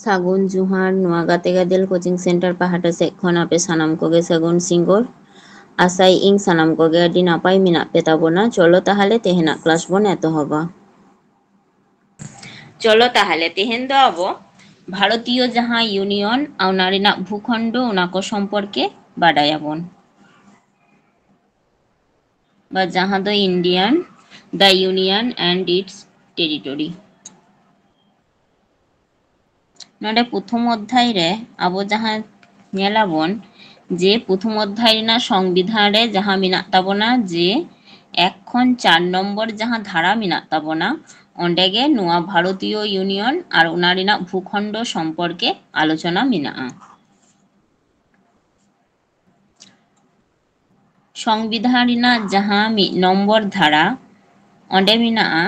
ᱥᱟᱹᱜᱩᱱ ᱡᱚᱦᱟᱨ ᱱᱚᱣᱟ ᱜᱟᱛᱮ ᱜᱟᱫᱮᱞ ᱠᱳᱪᱤᱝ ᱥᱮᱱᱴᱟᱨ ᱯᱟᱦᱴᱟ ᱥᱮᱫ ᱠᱷᱚᱱ ᱟᱯᱮ ᱥᱟᱱᱟᱢ ᱠᱚᱜᱮ ᱥᱟᱹᱜᱩᱱ ᱥᱤᱸᱜᱟᱹᱲ ᱟᱥᱟᱭᱮᱜ ᱤᱧ ᱥᱟᱱᱟᱢ ᱠᱚᱜᱮ ᱟᱹᱰᱤ ᱱᱟᱯᱟᱭ ᱢᱮᱱᱟᱜ ᱯᱮ ᱛᱟᱵᱚᱱᱟ। ᱪᱚᱞᱚ ᱛᱟᱦᱚᱞᱮ ᱛᱮᱦᱮᱧᱟᱜ ᱠᱞᱟᱥ ᱵᱚᱱ ᱮᱛᱚᱦᱚᱵᱟ। ᱪᱚᱞᱚ ᱛᱟᱦᱚᱞᱮ ᱛᱮᱦᱮᱧ ᱫᱚ ᱟᱵᱚ ᱵᱷᱟᱨᱚᱛᱤᱭᱚ ᱡᱟᱦᱟᱸ ᱤᱭᱩᱱᱤᱭᱚᱱ ᱚᱱᱟ ᱨᱮᱱᱟᱜ ᱵᱷᱩᱠᱷᱚᱸᱰ ᱚᱱᱟ ᱠᱚ ᱥᱚᱢᱯᱚর্কে ᱵᱟᱰᱟᱭᱟᱵᱚᱱ। বা ᱡᱟᱦᱟᱸ ᱫᱚ Indian the union and its territory. ᱱᱚᱰᱮ ᱯᱨᱚᱛᱷᱚᱢ ᱚধ্যায় ᱨᱮ ᱟᱵᱚ ᱡᱟᱦᱟᱸ ᱧᱮᱞᱟᱵᱚᱱ ᱡᱮ ᱯᱨᱚথম অধ্যায় ᱨᱮᱱᱟᱜ সংবিধান ᱨᱮ ᱡᱟᱦᱟᱸ ᱢᱮᱱᱟᱜ ᱛᱟᱵᱚᱱᱟ ᱡᱮ 1 ᱠᱷᱚᱱ 4 নম্বর ᱡᱟᱦᱟᱸ ধারা ᱢᱮᱱᱟᱜ ᱛᱟᱵᱚᱱᱟ ᱚᱸᱰᱮᱜᱮ ᱱᱚᱣᱟ ᱵᱷᱟরতীয় ইউনিয়ন আর ওনা ᱨᱮᱱᱟᱜ ভূখণ্ড সম্পর্কে আলোচনা মেনাᱜᱼᱟ। সংবিধান ᱨᱮᱱᱟᱜ ᱡᱟᱦᱟᱸ 1 নম্বর ধারা ᱚᱸᱰᱮ ᱢᱮᱱᱟᱜᱼᱟ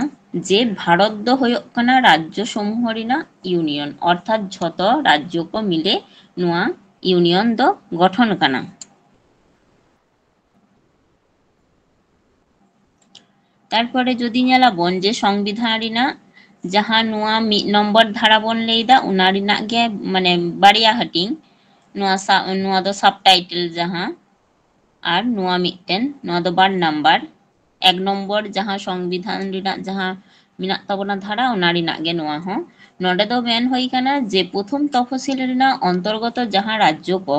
ᱡᱮ ᱵᱷᱟᱨᱚᱛ ᱫᱚ ᱦᱩᱭᱩᱜ ᱠᱟᱱᱟ ᱨᱟᱡᱽᱡᱚ সমূহ ᱨᱮᱱᱟᱜ ইউনিয়ন অর্থাৎ ᱡᱷᱚᱛᱚ রাজ্য ᱠᱚ মিলে ᱱᱚᱣᱟ ইউনিয়ন ᱫᱚ গঠন ᱠᱟᱱᱟ। তারপরে যদি ᱧᱮᱞᱟᱵᱚᱱ যে সংবিধান ᱨᱮᱱᱟᱜ ᱡᱟᱦᱟᱸ ᱱᱚᱣᱟ 1 নম্বর ধারা ᱵᱚᱱ ᱞᱟᱹᱭᱫᱟ ᱚᱱᱟ ᱨᱮᱱᱟᱜ ᱜᱮ ᱢᱟᱱᱮ ᱵᱟᱨᱭᱟ ᱦᱟᱹᱴᱤᱧ ᱱᱚᱣᱟ ᱫᱚ সাবটাইটেল ᱡᱟᱦᱟᱸ আর নোয়া মিটটেন নোয়া দো 12 নাম্বার 1 নম্বর ᱡᱟᱦᱟᱸ সংবিধান ᱨᱮᱱᱟᱜ ᱡᱟᱦᱟᱸ ᱢᱮᱱᱟᱜ ᱛᱟᱵᱚᱱᱟ ধারা ᱚᱱᱟ ᱨᱮᱱᱟᱜ ᱜᱮ ᱱᱚᱣᱟ ᱦᱚᱸ ᱱᱚᱰᱮ ᱫᱚ ᱢᱮᱱ ᱦᱩᱭ ᱠᱟᱱᱟ ᱡᱮ প্রথম তফসিল ᱨᱮᱱᱟᱜ অন্তর্গত ᱡᱟᱦᱟᱸ রাজ্য ᱠᱚ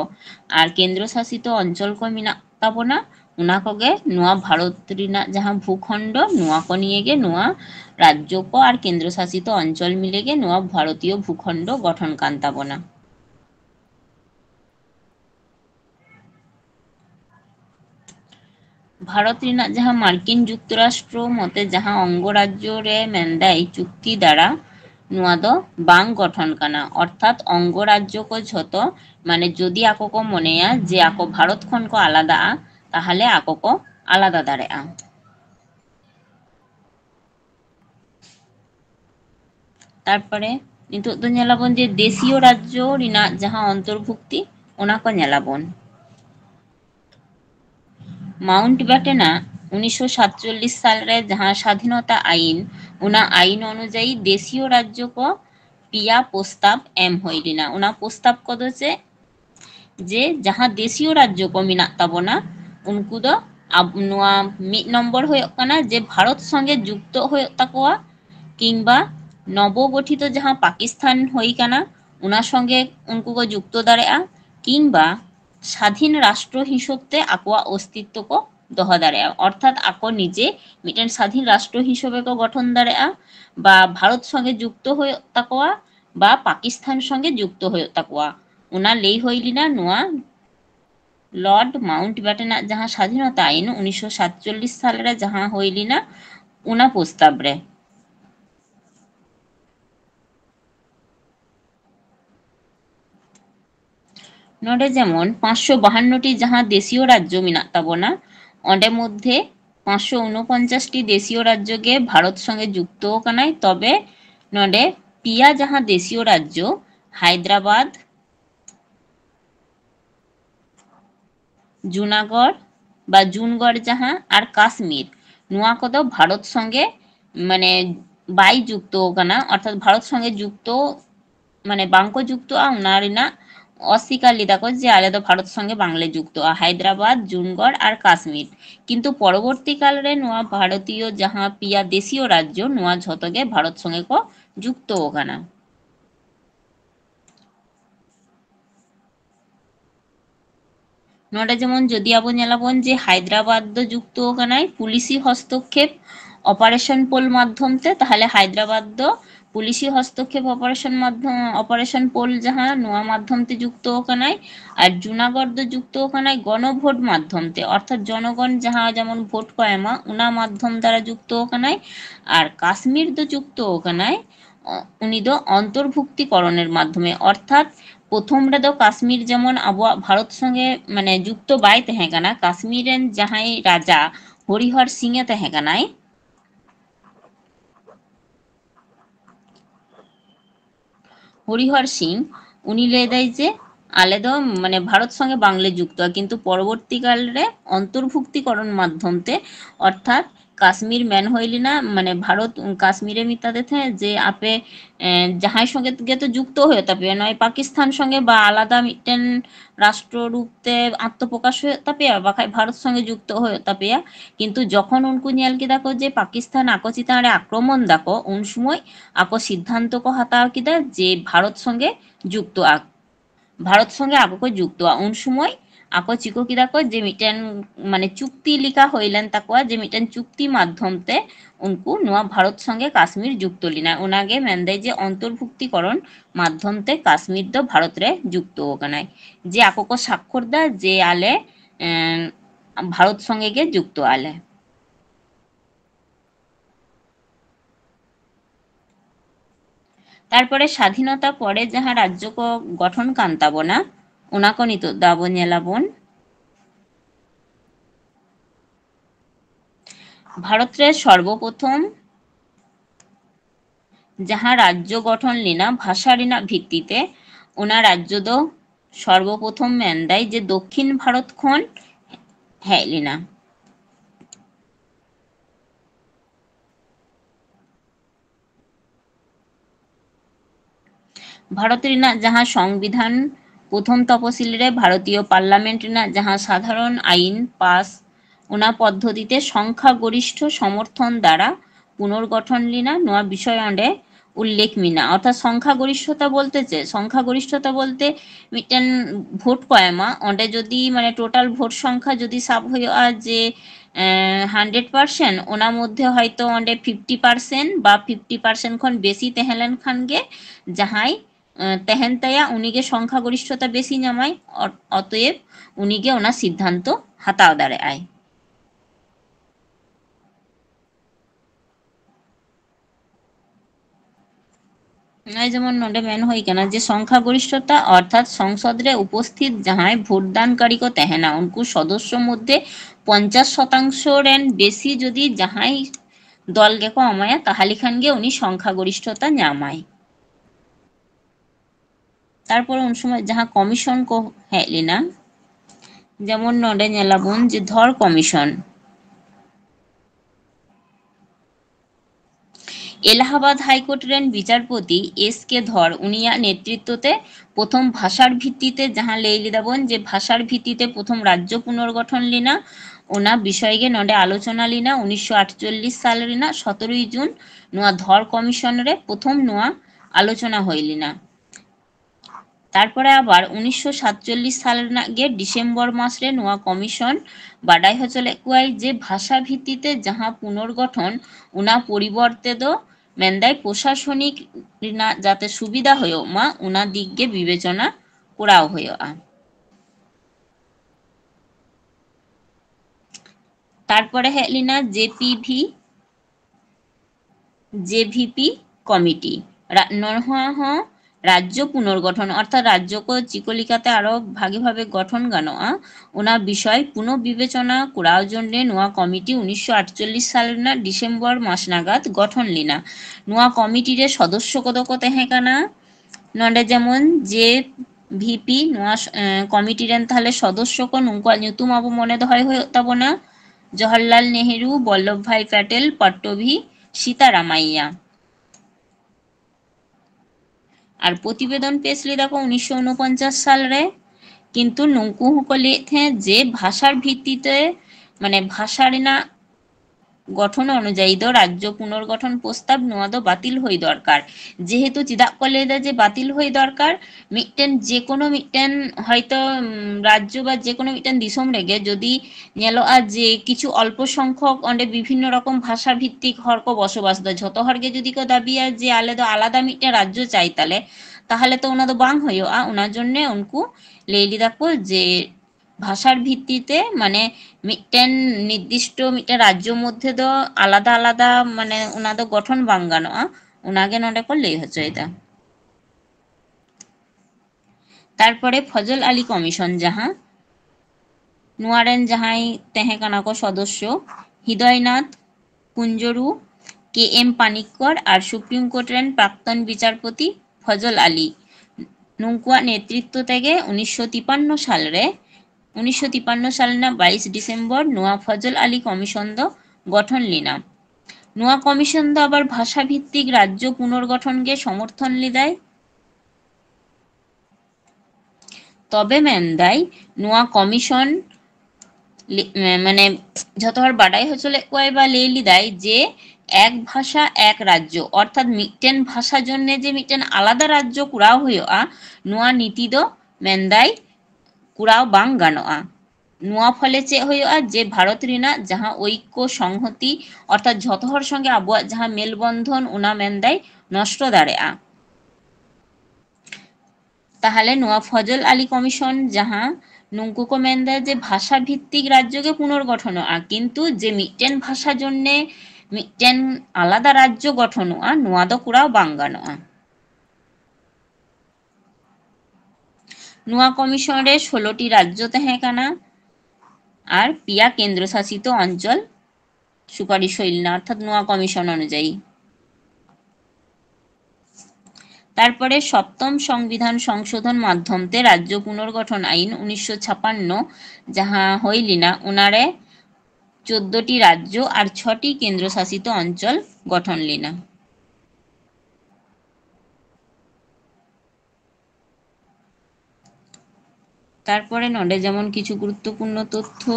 আর কেন্দ্র শাসিত অঞ্চল ᱠᱚ ᱢᱮᱱᱟᱜ ᱛᱟᱵᱚᱱᱟ ᱚᱱᱟ ᱠᱚᱜᱮ ᱱᱚᱣᱟ ᱵᱷᱟরত ᱨᱮᱱᱟᱜ ᱡᱟᱦᱟᱸ ভূখণ্ড নোয়া ᱠᱚ নিয়ে গে নোয়া রাজ্য ᱠᱚ আর কেন্দ্র শাসিত অঞ্চল মিলে গে নোয়া ভারতীয় ভূখণ্ড গঠন কান তাবনা। ভারত ᱨᱮᱱᱟᱜ ᱡᱟᱦᱟᱸ মার্কিন যুক্তরাষ্ট্র মতে ᱡᱟᱦᱟᱸ অঙ্গরাজ্য রে মেন্দাই চুক্তি দ্বারা নোয়া ᱫᱚ ᱵᱟᱝ গঠন কানা অর্থাৎ অঙ্গরাজ্য কো ঝত মানে যদি ako ko মনেয়া যে ako ভারত খন কো আলাদাগᱼᱟ তাহলে ako ko আলাদা দাঁড়াগᱼᱟ। তারপরে নিতোগ ᱫᱚ ᱧᱮᱞᱟᱵᱚᱱ যে দেশীয় রাজ্য ᱨᱮᱱᱟᱜ ᱡᱟᱦᱟᱸ অন্তর্ভুক্তি ওনা ko ᱧᱮᱞᱟᱵᱚᱱ। মাউন্টব্যাটেনা 1947 সালে जहां স্বাধীনতা আইন ওনা আইন অনুযায়ী দেশীয় রাজ্য কো পিয়া প্রস্তাব এম হই লিনা ওনা প্রস্তাব কদো যে जहां দেশীয় রাজ্য কো মেনাᱜ তাবনা উনকু দো নোয়া 1 নম্বর হয়ᱚᱜ কানা যে ভারত সঙ্গে যুক্ত হয়ᱚᱜ তাকোয়া কিংবা নবগঠিত जहां পাকিস্তান হই কানা ওনা সঙ্গে উনকু কো যুক্ত দাঁড়াগᱼᱟ কিংবা স্বাধীন রাষ্ট্র হিসেবে আকোয়াগ অস্তিত্ব কো দহ দাঁড়াগᱼᱟ অর্থাৎ ako নিজে মিটেন স্বাধীন রাষ্ট্র হিসেবে কো গঠন দাঁড়াগᱼᱟ বা ভারত সঙ্গে যুক্ত হয়ᱚᱜ তাকোয়া বা পাকিস্তান সঙ্গে যুক্ত হয়ᱚᱜ তাকোয়া ওনা লেই হই লিনা নোয়া লর্ড মাউন্টব্যাটেনা जहां স্বাধীনতা আইন 1947 সালে রে जहां হই লিনা ওনা প্রস্তাব রে। নোডে যেমন 552টি जहां দেশীয় রাজ্য মেনাᱜ তাবনা ওঁডে মধ্যে 549টি দেশীয় রাজ্য গে ভারত সঙ্গে যুক্ত কানাই তবে নোডে পিয়া जहां দেশীয় রাজ্য হায়দ্রাবাদ জুনাগড় বা জুনগড় जहां আর কাশ্মীর নোয়া কদো ভারত সঙ্গে মানে বাই যুক্ত কানা অর্থাৎ ভারত সঙ্গে যুক্ত মানে বাংকো যুক্ত ওনা রেনাগ অস্বীকার লিদাকো যে আলে দো ভারত সঙ্গে বাংলে যুক্ত হায়দ্রাবাদ জুনগড় আর কাশ্মীর কিন্তু পরবর্তীকাল রে নোয়া ভারতীয় जहां পিয়া দেশীয় রাজ্য নোয়া ঝতগে ভারত সঙ্গে কো যুক্ত কানা। নোডে যেমন যদি আবো ᱧᱮᱞᱟᱵᱚᱱ যে হায়দ্রাবাদ দো যুক্ত কানাই পুলিশি হস্তক্ষেপ অপারেশন পোল মাধ্যমতে তাহলে হায়দ্রাবাদ দো পুলিশি হস্তক্ষেপ অপারেশন পোল जहां নোয়া মাধ্যমতে যুক্ত কানাই আর জুনাগড় দো যুক্ত কানাই গণভোট মাধ্যমতে অর্থাৎ জনগণ जहां যেমন ভোট কো এমা ওনা মাধ্যম দ্বারা যুক্ত কানাই আর কাশ্মীর দো যুক্ত কানাই উনি দো অন্তর্ভুক্তিকরণের মাধ্যমে অর্থাৎ প্রথম রেদো কাশ্মীর যেমন আবো ভারত সঙ্গে মানে যুক্ত বাই তাহেঁ কানা কাশ্মীর রেন জাহাই রাজা হরিহর সিং এ তাহেঁ কানাই হরিহর সিং উনি লে দেয় যে আলে দো মানে ভারত সঙ্গে বাংলে যুক্ত কিন্তু পরবর্তীকাল রে অন্তর্ভুক্তিকরণ মাধ্যমতে অর্থাৎ काश्मीर मेन हईलिना माने भारत काश्मीरे मितादे थे जे आपे जहां संगे गे तो जुक्त हो तापे नय पाकिस्तान संगे बा आलादा मिटेन राष्ट्र रूपते आत्मप्रकाश हो तापेया बाखाय भारत संगे जुक्त हो तापेया किन्तु जखन उनको नेल किदा को जे पाकिस्तान आको चितान रे आक्रमण दाको उन समय आको सिद्धांत को हताव किदा जे भारत संगे जुक्त भारत संगे आको को जुक्त उन समय आको चिको किदा को जे मिटेन माने चुक्ति लिखा हईलेन ताकोआ जे मिटेन चुक्ति माध्यम ते उनको नुआ भारत संगे काश्मीर जुक्त लिना उनागे मेनदे जे अंतर्भुक्तिकरण माध्यम ते काश्मीर दो भारत रे जुक्त होगानाय जे आको को स्वाक्षर दा जे आले भारत संगे गे जुक्त आले तारपरे स्वाधीनता परे जहाँ राज्य को गठन कान ताबोना उना को नितो दाबो नेलाबोन भारत रे सर्वप्रथम जहाँ राज्य गठन लिना भाषा रिना भित्तिते उना राज्य दो सर्वप्रथम मेनदाय जे दक्षिण भारत खन हेज लिना भारत रिना जहाँ संविधान प्रथम तपशिल रे भारतीय पार्लामेंट रिना जहाँ साधारण आईन पास उना पद्धतिते संख्यागरिष्ठ समर्थन द्वारा पुनर्गठन लिना नोआ विषय अंडे उल्लेख मिना अर्थात संख्यागरिष्ठता बोलते संख्यागरिष्ठता बोलते मिटेन भोट पायमा अंडे जदि माने टोटाल भोट संख्या जदि साब हुआ जे 100% ओना मध्य हयतो अंडे 50% बा 50% खन बेसी तहलेन खान गे जहाई तहन तया उनिगे संख्यागरिष्ठता बेसी नामाय अतएव उनिगे ओना सिद्धांत हताव दाड़े आय जेमन नोडे मेन हई काना जे संख्यागरिष्ठता अर्थात संसद रे उपस्थित जहां भोटदानकारी को तहना उनको सदस्य मध्य 50% रेन बेसी जदि जहां दल गे को अमाया ताहाली खान गे उनी संख्यागरिष्ठता नामाय तारपर उन समय जहां कमिशन को हेलिना जेमन नोडे नेलाबोन जे धर कमिशन एलाहाबाद हाईकोर्ट रेन विचारपति एस के धर उनिया नेतृत्वते प्रथम भाषार भित्तिते जहां लेइली दाबन जे भाषार भित्तिते प्रथम राज्य पुनर्गठन लिना ओना विषय गे नोडे आलोचना लिना 1948 साल रिना 17 जून नोआ धर कमिशन रे प्रथम नोआ आलोचना हईलिना तारपरे आबार 1947 साल रेना गे डिसेम्बर मास रे नोआ कमिशन बाडाई हचले कुआई जे भाषा भित्तिते जहां पुनर्गठन उना परिवर्ते दो मेनदाय प्रशासनिक जाते सुविधा हयो मा उना दिग्गे विवेचना कराओ हयो तारपरे हेलिना जेपीवी जेवीपी कमिटी नहा राज्य पुनर्गठन अर्थात राज्य को चिकलिकाते आरो भागे भागे गठन गानोआ ओना विषय पुनर्विवेचना कराओ जन्य नोआ कमिटी 1948 साल ना डिसेम्बर मास नागाद गठन लिना नोआ कमिटी रे सदस्य कद को तहे काना नोंडे जेमन जे ভিপি নোয়া কমিটি রেন তাহলে সদস্য को नुंकुआ ᱧᱩᱛᱩᱢ আবো মনে দহয় হয়ে তাবনা জওহরলাল নেহেরু বল্লভ ভাই প্যাটেল পট্টভি सीतारामैया और प्रतिवेदन पेशली देखो 1949 साल रे किंतु नुंकु को लेते जे भाषार भित्तिते माने भाषा रेना गठन अनुयायी दो राज्य पुनर्गठन प्रस्ताव नोआ दो बातिल हई दरकार जेहेतु चिदा को लेदा जे बातिल हई दरकार मिटेन जे कोनो मिटेन हयतो राज्य बा जे कोनो मिटेन दिसम रेगे जदि नेलोआ जे किछु अल्प संख्यक अंडे विभिन्न रकम भाषा भित्तिक हर को बसबास दा झतो हरगे जदि को दाबिया जे आले दो आलादा मिटेन राज्य चाइ ताले ताहले तो ओना दो बांग हयोआ ओना जन्य उनको लेइली दाको जे भाषार भित्तिते माने मिटेन निर्दिष्ट मिटेन राज्य मध्य दो आलादा आलादा माने उना दो गठन बांग गानोआ उनागे नोडे को लेइ हचोयदा तारपरे फजल आली कमिशन जहां नुआरेन जहां तहे काना को सदस्य हृदयनाथ कुंजरू के एम पानिक्कर और सुप्रीम कोर्ट रेन प्राक्तन विचारपति फजल आली नुंकुआ नेतृत्व तेगे 1953 साल रे 1953 साल ना 22 डिसेम्बर नोआ फजल आली कमिशन दो गठन लेना। नुआ कमिशन दो आबार भाषा भित्तिक राज्य पुनर्गठन के समर्थन लेदाय। तबे मेनदाय नुआ कमिशन माने जत हर बाडाई हचले कोय बा ले लिदाय जे एक भाषा एक राज्य अर्थात मिटेन भाषा जन्ने जे मिटेन आलादा राज्य कुराव हुयोआ नुआ नीति दो मेनदाय कुराव बांग गानोआ। नुआ फले चे हुयोआ जे भारत रिना जहां ऐक्य संहति अर्थात जत हर संगे आबुआ जहां मेलबंधन उना मेनदाय नष्ट दाड़ेआ। ताहले नुआ फजल आली कमिशन जहां नुंकु को मेनदा जे भाषा भित्तिक राज्य के पुनर्गठनोआ किन्तु जे मिटेन भाषा जन्ने मिटेन आलादा राज्य गठनोआ नुआ दो कुराव बांग गानोआ। नुआ कमिशन रे 16टी राज्य तहें काना और पिया केंद्र शासित अंचल सुपारिश हईल ना अर्थात नुआ कमिशन अनुयायी। तारपरे सप्तम संविधान संशोधन माध्यमते राज्य पुनर्गठन आईन 1956 जहाँ हईलिना उनारे 14टी राज्य और 6टी केंद्र शासित अंचल गठन लिना। तारपरे नोडे जेमन किछु गुरुत्वपूर्ण तथ्य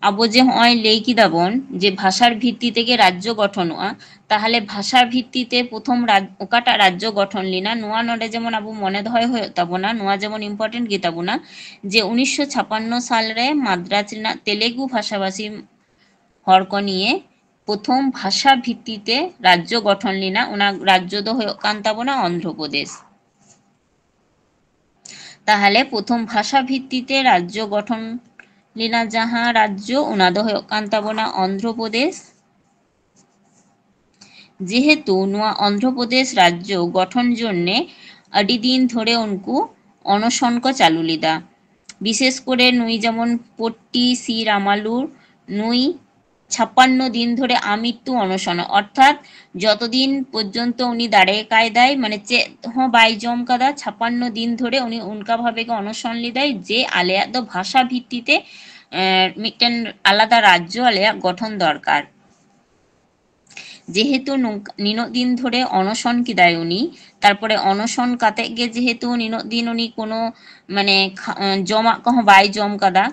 आबो जे हय लेई किदाबन जे भाषार भित्तिते के राज्य गठनोआ ताहले भाषार भित्तिते प्रथम ओकाटा राज्य गठन लिना नुआ नोडे जेमन आबो मने दहय हय ताबोना नुआ जेमन इम्पोर्टेंट गिताबोना जे 1956 साल रे माद्राज रिना तेलुगु भाषाभाषी हर को निये प्रथम भाषा भित्तिते राज्य गठन लिना उना राज्य दो हय कान ताबोना आंध्र प्रदेश। ताहले प्रथम भाषा भित्तिते राज्य गठन लिना जहाँ राज्य उना दो हय कान ताबोना आंध्र प्रदेश। जेहेतु नुआ आंध्र प्रदेश राज्य गठन जन्ने आदि दिन धरे उनको अनशन को चालू लिदा विशेष करे नुई जेमन पट्टी सी रामालुर नुई 56 दिन धरे আমৃত্যু अनशन अर्थात যতদিন পর্যন্ত উনি দাঁড়ে কায়দায় মানে চে হ বাই জম কাদা 56 दिन ধরে উনি উনকা ভাবে অনশন লিদায় যে আলেয়া দ ভাষা ভিত্তিতে মিটেন আলাদা রাজ্য আলেয়া গঠন দরকার। যেহেতু নিনো दिन ধরে অনশন কিদায় উনি তারপরে অনশন কাতে গে যেহেতু নিনো दिन উনি কোনো মানে জমা কহ বাই জম কাদা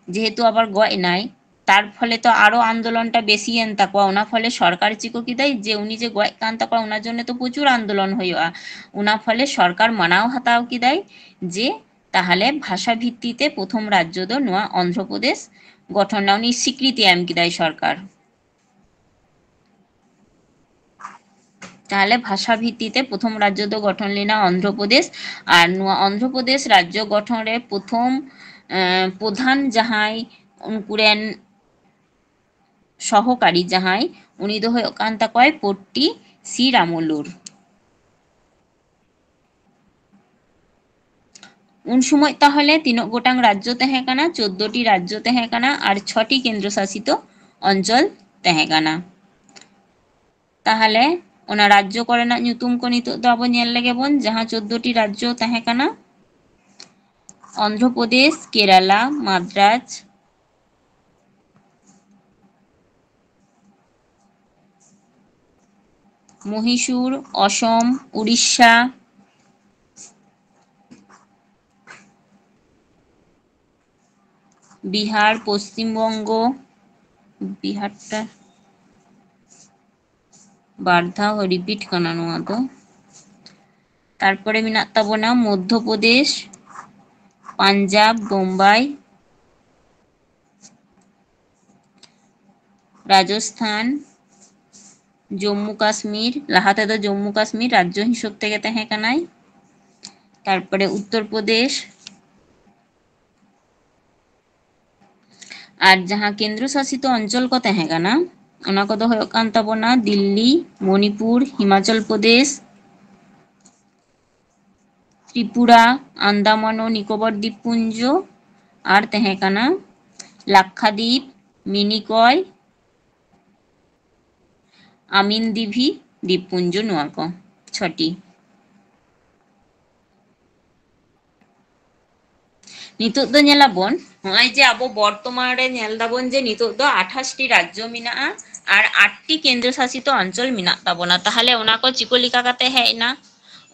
যেহেতু আবার গয় নাই तार फले तो आरो आंदोलनटा बेशी एन ताकवा उना फले सरकार चिको किदाय जे उनी जे गय कान ताकवा उना जन्ने तो प्रचुर आंदोलन हयुआ उना फले सरकार मानाओ हाताओ किदाय जे ताहले भाषा भित्तिते प्रथम राज्य दो नुआ आंध्र प्रदेश गठन ना उनी स्वीकृति एम किदाय सरकार। ताहले भाषा भित्तिते प्रथम राज्य दो गठन लेना आंध्र प्रदेश और नुआ आंध्र प्रदेश राज्य गठन रे प्रथम प्रधान जहाई उनकुरेन सहकारी जहाई उनी दो हय कान ताकवाय पट्टी सी रामुलुर। उन समय ताहले तीन गोटांग राज्य तहें काना 14टी राज्य तहें काना और 6टी केंद्र शासित अंचल तहें काना। ताहले ओना राज्य करेना ᱧᱩᱛᱩᱢ को नितो दो आबो ñेल लेगे बोन जहां 14टी राज्य तहें काना आंध्र प्रदेश केराला माद्राज মহীশূর असम उड़ीसा बिहार पश्चिम बंग बिहारटा बारधा रिपिट काना नुआ दो तारपरे मेनाग ताबोना मध्य प्रदेश पंजाब बोम्बाई राजस्थान जम्मू काश्मीर लाहाते दो जम्मू काश्मीर राज्य हिसाब थेके तहें कानाय तारपरे उत्तर प्रदेश और जहाँ केंद्र शासित अंचल को तहें काना ओना को दो हय कान ताबोना दिल्ली मणिपुर हिमाचल प्रदेश त्रिपुरा आंदामान और निकोबर द्वीपपुंज और तहें काना लाक्षाद्वीप मिनिकय आमीनदीवी द्वीपपुंज नुआ को 6टी। नितो दो ñेलाबोन ᱱᱚᱜᱼᱚᱭ ᱡᱮ ᱟᱵᱚ ᱵᱚᱨᱛᱚᱢᱟᱱ ᱨᱮ ᱧᱮᱞ ᱫᱟᱵᱚᱱ ᱡᱮ ᱱᱤᱛᱚᱜ ᱫᱚ 28ᱴᱤ ᱨᱟᱡᱽᱡᱚ ᱢᱮᱱᱟᱜᱼᱟ ᱟᱨ 8ᱴᱤ ᱠᱮᱱᱫᱨᱚ ᱥᱟᱥᱤᱛᱚ ᱚᱧᱪᱚᱞ ᱢᱮᱱᱟᱜ ᱛᱟᱵᱚᱱᱟ, ᱛᱟᱦᱚᱞᱮ ᱚᱱᱟ ᱠᱚ ᱪᱤᱠᱟᱹ ᱞᱮᱠᱟ ᱠᱟᱛᱮ ᱦᱮᱡ ᱮᱱᱟ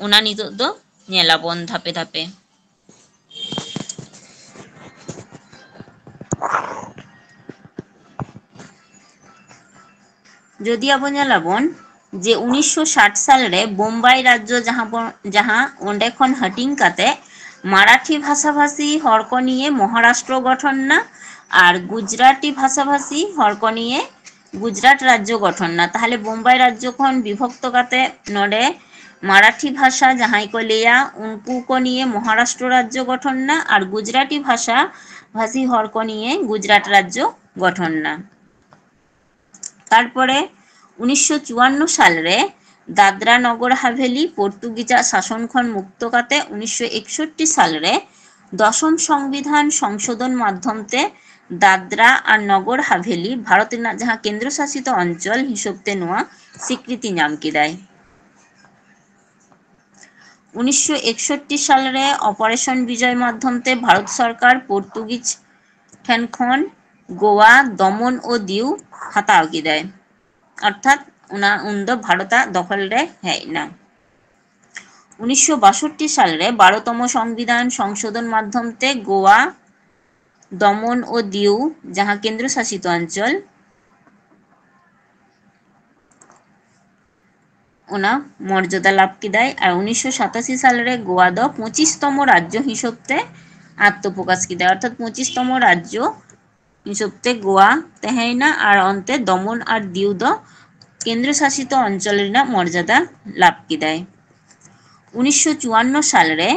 ᱚᱱᱟ ᱱᱤᱛᱚᱜ ᱫᱚ ᱧᱮᱞᱟᱵᱚᱱ ᱫᱷᱟᱯᱮ ᱫᱷᱟᱯᱮ᱾ ᱡᱚᱫᱤ ᱟᱵᱚ ᱧᱮᱞᱟᱵᱚᱱ ᱡᱮ 1960 ᱥᱟᱞᱨᱮ ᱵᱳᱢᱵᱟই ᱨᱟᱡᱽᱡᱚ ᱡᱟᱦᱟᱸ ᱚᱸᱰᱮ ᱠᱷᱚᱱ ᱦᱟᱹᱴᱤᱧ ᱠᱟᱛᱮ মারাঠি ভাষাভাষী হড় কো নিয়ে মহারাষ্ট্র গঠন না আর গুজরাটি ভাষাভাষী হড় কো নিয়ে গুজরাট রাজ্য গঠন না। তাহলে বোম্বাই রাজ্য খন বিভক্ত কাতে নডে মারাঠি ভাষা যাহাই কো লেয়া উনকু কো নিয়ে মহারাষ্ট্র রাজ্য গঠন না আর গুজরাটি ভাষা ভাষী হড় কো নিয়ে গুজরাট রাজ্য গঠন না। তারপরে 1954 সালে দাদরা নগর হাভেলি পর্তুগিজা শাসনখন মুক্ত কাতে 1961 সালে দশম সংবিধান সংশোধন মাধ্যমতে দাদরা আর নগর হাভেলি ভারতের যাহা কেন্দ্রশাসিত অঞ্চল হিসেবে নোয়া স্বীকৃতি নাম কিদায়। 1961 সালে অপারেশন বিজয় মাধ্যমতে ভারত সরকার পর্তুগিজ ঠেনখন গোয়া দমন ও দিউ হাতাও কিদায়, অর্থাৎ ওনা উন্দো ভারতা দখল রে হেয় না। 1962 সালে 12তম সংবিধান সংশোধন মাধ্যমতে গোয়া দমন ও দিউ যাহা কেন্দ্রশাসিত অঞ্চল ওনা মর্যাদা লাভ কিদায় আর 1987 সালে গোয়া দ 25তম রাজ্য হিসেবে আত্মপ্রকাশ কিদায়, অর্থাৎ 25তম রাজ্য হিসেবে গোয়া তেহেনা আর অন্তে দমন আর দিউ দ কেন্দ্রশাসিত অঞ্চলের মর্যাদা লাভ কিদায়। 1954 সালে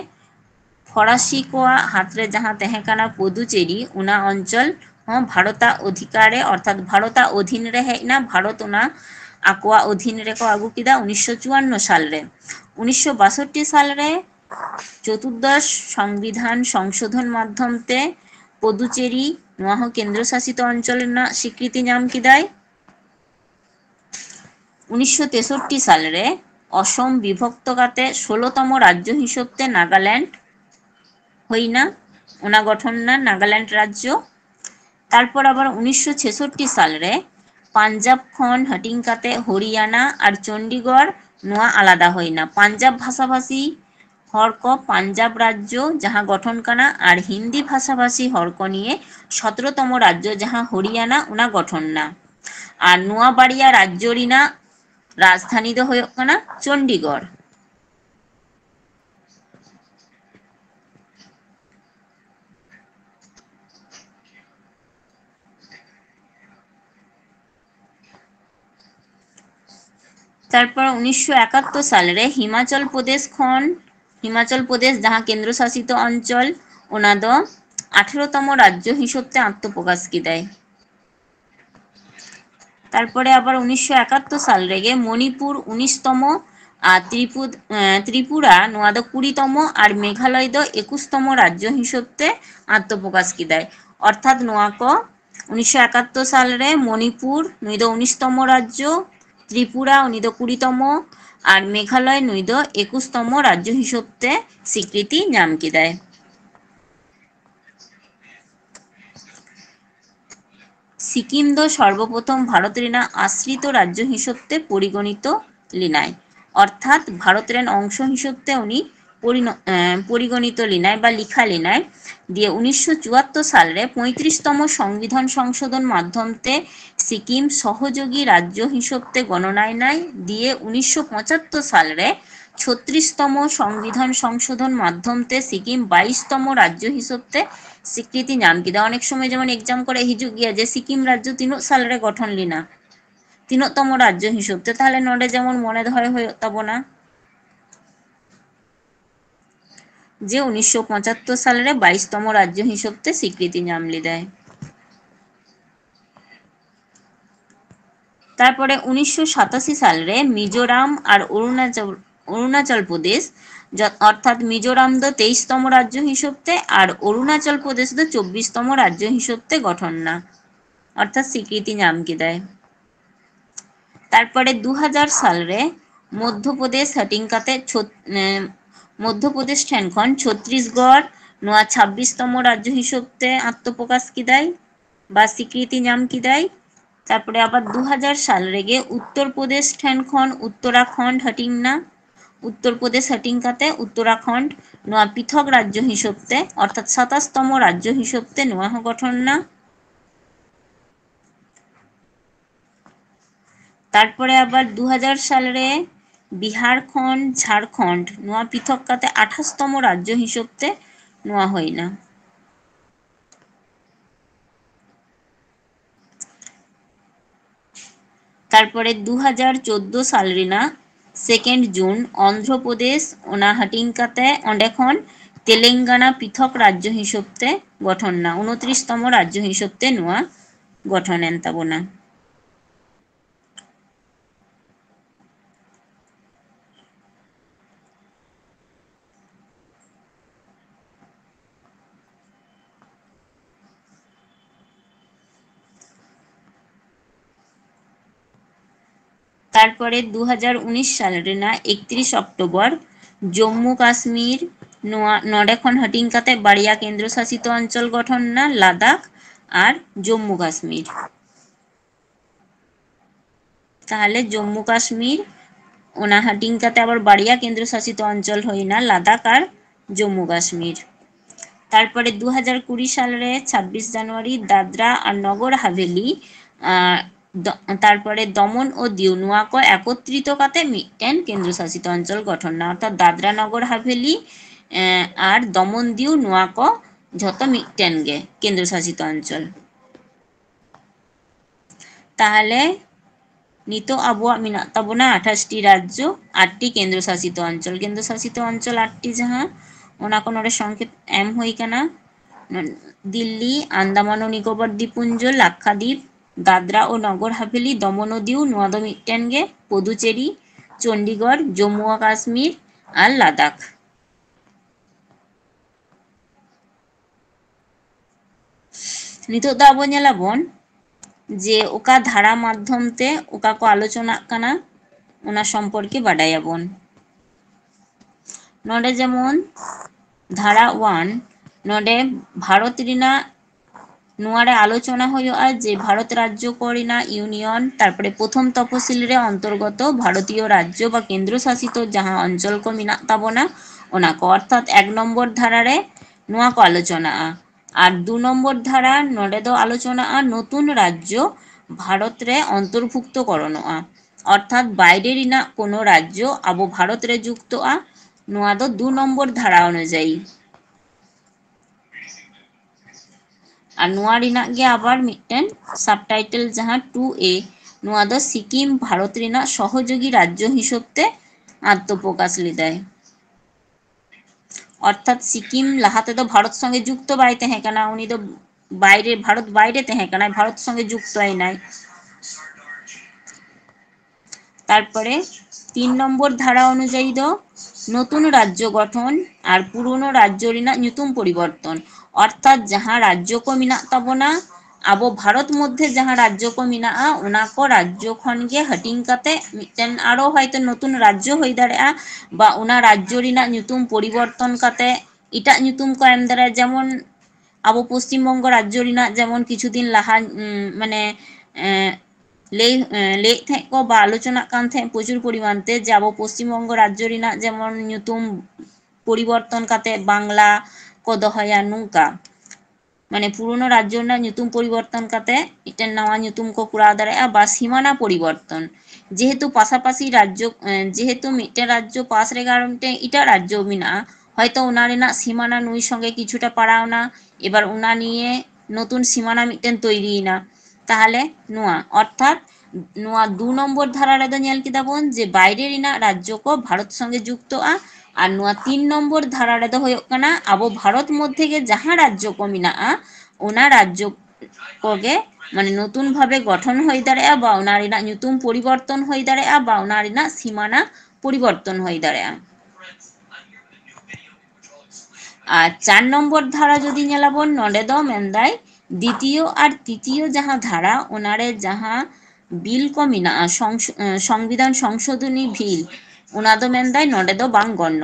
ফরাসি কোয়া হাতরে যাহা তেহেকানা পদুচেরি উনা অঞ্চল ভারতা অধিকারে অর্থাৎ ভারতা অধীন রে হেয় না, ভারত ওনা আকোয়া অধীন রে কো আগু কিদা 1954 সালে। 1962 সালে চতুর্দশ সংবিধান সংশোধন মাধ্যমতে পদুচেরি নোয়াহ কেন্দ্রশাসিত অঞ্চলের না স্বীকৃতি নাম কিদায়। 1963 সালে অসম বিভক্ত কাতে 16তম রাজ্য হিসেবে নাগাল্যান্ড হইনা ওনা গঠন না নাগাল্যান্ড রাজ্য। তারপর আবার 1966 সালে পাঞ্জাব খন হাটিং কাতে হরিয়ানা আর চণ্ডীগড় নোয়া আলাদা হইনা। পাঞ্জাব ভাষাভাষী হড় কো পাঞ্জাব রাজ্য যাহা গঠন কানা আর হিন্দি ভাষাভাষী হড় কো নিয়ে 17তম রাজ্য যাহা হরিয়ানা ওনা গঠন না। আর নোয়াবাড়িয়া রাজ্যরিনা রাজধানী দো হয়ে কানা চণ্ডীগড়। তারপর 1971 সালে হিমাচল প্রদেশ যাহা কেন্দ্রশাসিত অঞ্চল ওনা দ 18তম রাজ্য হিসেবে আত্মপ্রকাশ কিদায়। তারপরে আবার 1971 সাল রেগে মণিপুর 19তম আর ত্রিপুরা নোয়া দ 20তম আর মেঘালয় দ 21তম রাজ্য হিসেবে আত্মপ্রকাশ কিদায়, অর্থাৎ নোয়া ক 1971 সালে মণিপুর নুই দ 19তম রাজ্য, ত্রিপুরা উনি দ 20তম আর মেঘালয় নুই দ 21তম রাজ্য হিসেবে স্বীকৃতি নাম কিদায়। সিকিম দ সর্বপ্রথম ভারতের আশ্রিত রাজ্য হিসেবে পরিগণিত লিনায়, অর্থাৎ ভারতের অংশ হিসেবে উনি পরিগণিত লিনায় বা লিখা লিনায় দিয়ে 1974 সালে 35তম সংবিধান সংশোধন মাধ্যমতে সিকিম সহযোগী রাজ্য হিসেবে গণনায় নাই দিয়ে 1975 সালে 36তম সংবিধান সংশোধন মাধ্যমতে সিকিম 22তম রাজ্য হিসেবে স্বীকৃতি নাম কিদা। অনেক সময় যেমন এক্সাম করে হিজুক গিয়া যে সিকিম রাজ্য 3 সালে গঠন লিনা 3তম রাজ্য হিসেবে, তাহলে নডে যেমন মনে ধরে হয়ে তাবো না যে 1975 সালে 22তম রাজ্য হিসেবে স্বীকৃতি নাম লিদায়। তারপরে 1987 সালে মিজোরাম আর অরুণাচল প্রদেশ অর্থাৎ মিজোরাম দ 23তম রাজ্য হিসেবে আর অরুণাচল প্রদেশ দ 24তম রাজ্য হিসেবে গঠন না, অর্থাৎ স্বীকৃতি নাম কিদায়। তারপরে 2000 সালে মধ্যপ্রদেশ হাটিংকাতে মধ্যপ্রদেশ ঠেনখন ছত্তিশগড় ᱱᱚᱣᱟ 26ᱛᱚᱢᱚ ᱨᱟᱡᱽᱡᱚ ᱦᱤᱥᱟᱹᱵ ᱛᱮ ᱟত্মপ্রকাশ ᱠᱮᱫᱟᱭ বা স্বীকৃতি ᱧᱟᱢ ᱠᱮᱫᱟᱭ। তারপরে আবার 2000 সাল রেগে উত্তরপ্রদেশ ᱴᱷᱮᱱ ᱠᱷᱚᱱ উত্তরাখণ্ড হাটিং না। উত্তরপ্রদেশ হাটিং কাতে উত্তরাখণ্ড নোয়া পৃথক রাজ্য হিসেবতে অর্থাৎ 27তম রাজ্য হিসেবতে নোয়া হ গঠন না। তারপরে আবার 2000 সালে বিহার খন্ড ঝাড়খণ্ড নোয়া পৃথক কাতে 28তম রাজ্য হিসেবতে নোয়া হই না। তারপরে 2014 সাল রিনা 2 জুন অন্ধ্রপ্রদেশ ওনা হাটিং কাতে অᱸᱰᱮ ᱠᱷᱚᱱ তেলেঙ্গানা পৃথক রাজ্য হিসেবতে গঠন না। 29তম রাজ্য হিসেবতে নোয়া গঠন এন তাবোনা। তারপরে 2019 সাল রিনা 31 অক্টোবর জম্মু কাশ্মীর নোয়া নডে খন হাটিং কাতে বাড়িয়া কেন্দ্রশাসিত অঞ্চল গঠন না লাদাখ আর জম্মু কাশ্মীর। তাহলে জম্মু কাশ্মীর ওনা হাটিং কাতে আবার বাড়িয়া কেন্দ্রশাসিত অঞ্চল হই না লাদাখ আর জম্মু কাশ্মীর। তারপরে 2020 সালে 26 জানুয়ারি দাদরা আর নগর হাভেলি তারপরে দমন ও দিউ নোয়া ক একত্রিত কাতে মিটেন কেন্দ্রশাসিত অঞ্চল গঠন না। অর্থাৎ দাদরা নগর হাভেলি আর দমন দিউ নোয়া ক ঝত মিটেন গে কেন্দ্রশাসিত অঞ্চল। তাহলে নিতো আবুয়াগ মেনাগ তাবোনা 28টি রাজ্য 8টি কেন্দ্রশাসিত অঞ্চল। কেন্দ্রশাসিত অঞ্চল 8টি যাহা ওনা को नोडे संकेत एम हुई कना दिल्ली आंदामान और निकोबर द्वीपपुंज लाक्षाद्वीप दादरा और नगर हावेली दमन और दिउ नोआ दो मिटेन गे पुदुचेरी चंडीगढ़ जम्मू और काश्मीर और लादाख। नितो दा आबो नेलाबोन जे ओका धारा माध्यम ते ओका को आलोचना कना ओना सम्पर्के बाडायाबोन। नोडे जेमन धारा 1 नोडे भारत रिना নোয়ারে আলোচনা হইয়া যে ভারত রাজ্য করিনা ইউনিয়ন তারপরে প্রথম তফসিলের অন্তর্গত ভারতীয় রাজ্য বা কেন্দ্রশাসিত যাহা অঞ্চল কো মিনা তাবোনা ওনা কো অর্থাৎ 1 নম্বর ধারারে নোয়া কো আলোচনা আর 2 নম্বর ধারা নডে দো আলোচনা নতুন রাজ্য ভারত রে অন্তর্ভুক্ত করনো অর্থাৎ বাইরে রিনা কোনো রাজ্য আবো ভারত রে যুক্ত নোয়া দো 2 নম্বর ধারা অনুযায়ী। আর নোয়া রিনা গে আবার মিটেন সাবটাইটেল যাহা 2A নোয়া দো সিকিম ভারত রিনা সহযোগী রাজ্য হিসেবতে আত্মপ্রকাশ লিদায়। অর্থাৎ সিকিম লাহাতে তো ভারত সঙ্গে যুক্ত বাই তেহে কানা উনি তো বাইরে ভারত বাইরে তেহে কানা ভারত সঙ্গে যুক্ত হয় নাই। তারপরে 3 নম্বর ধারা অনুযায়ী দো নতুন রাজ্য গঠন আর পুরনো রাজ্য রিনা নিতুম পরিবর্তন অর্থাৎ যাহা রাজ্য কো মিনা তাবোনা আবো ভারত মধ্যে যাহা রাজ্য কো মিনা ওনা কো রাজ্য খন গে হাটিং কাতে মিটেন আরো হয়তো নতুন রাজ্য হই দাঁড়া বা ওনা রাজ্য রিনা নিতুম পরিবর্তন কাতে ইটা নিতুম কো এম দাঁড়া। যেমন আবো পশ্চিমবঙ্গ রাজ্য রিনা যেমন কিছুদিন লাহা মানে লে थे को বা আলোচনা কান थे প্রচুর পরিমাণতে যে আবো পশ্চিমবঙ্গ রাজ্য রিনা যেমন নিতুম পরিবর্তন কাতে বাংলা को দহয়া নুকা মানে পুরনো রাজ্য না নিতুম পরিবর্তন কাতে এটা নয়া নিতুম को কুড়া দাঁড়া বা সীমানা পরিবর্তন যেহেতু পাশাপাশি রাজ্য যেহেতু মিটে রাজ্য পাশ রে কারণতে এটা রাজ্য মিনা হয়তো ওনা রেনা সীমানা নুই সঙ্গে কিছুটা পারাও না এবার ওনা নিয়ে নতুন সীমানা মিটেন তৈরি না তাহলে নোয়া অর্থাৎ নোয়া 2 নম্বর ধারা রে নেল কিদাবন যে বাইরে রিনা রাজ্য কো ভারত সঙ্গে যুক্ত আর নোয়া 3 নম্বর ধারা রে হয়ে কানা আবো ভারত মধ্যে গে যাহা রাজ্য কো মিনা ওনা রাজ্য কোগে মানে নতুন ভাবে গঠন হই দাঁড়া বা ওনা রিনা নিতুম পরিবর্তন হই দাঁড়া বা ওনা রিনা সীমানা পরিবর্তন হই দাঁড়া। আর 4 নম্বর ধারা যদি নেলাবন নডে দ মেন্দাই দ্বিতীয় আর তৃতীয় যাহা ধারা ওনারে যাহা বিল को मिना संविधान संशोधनी बिल ओना दो मेंदाय नोडे दो बांग गण्य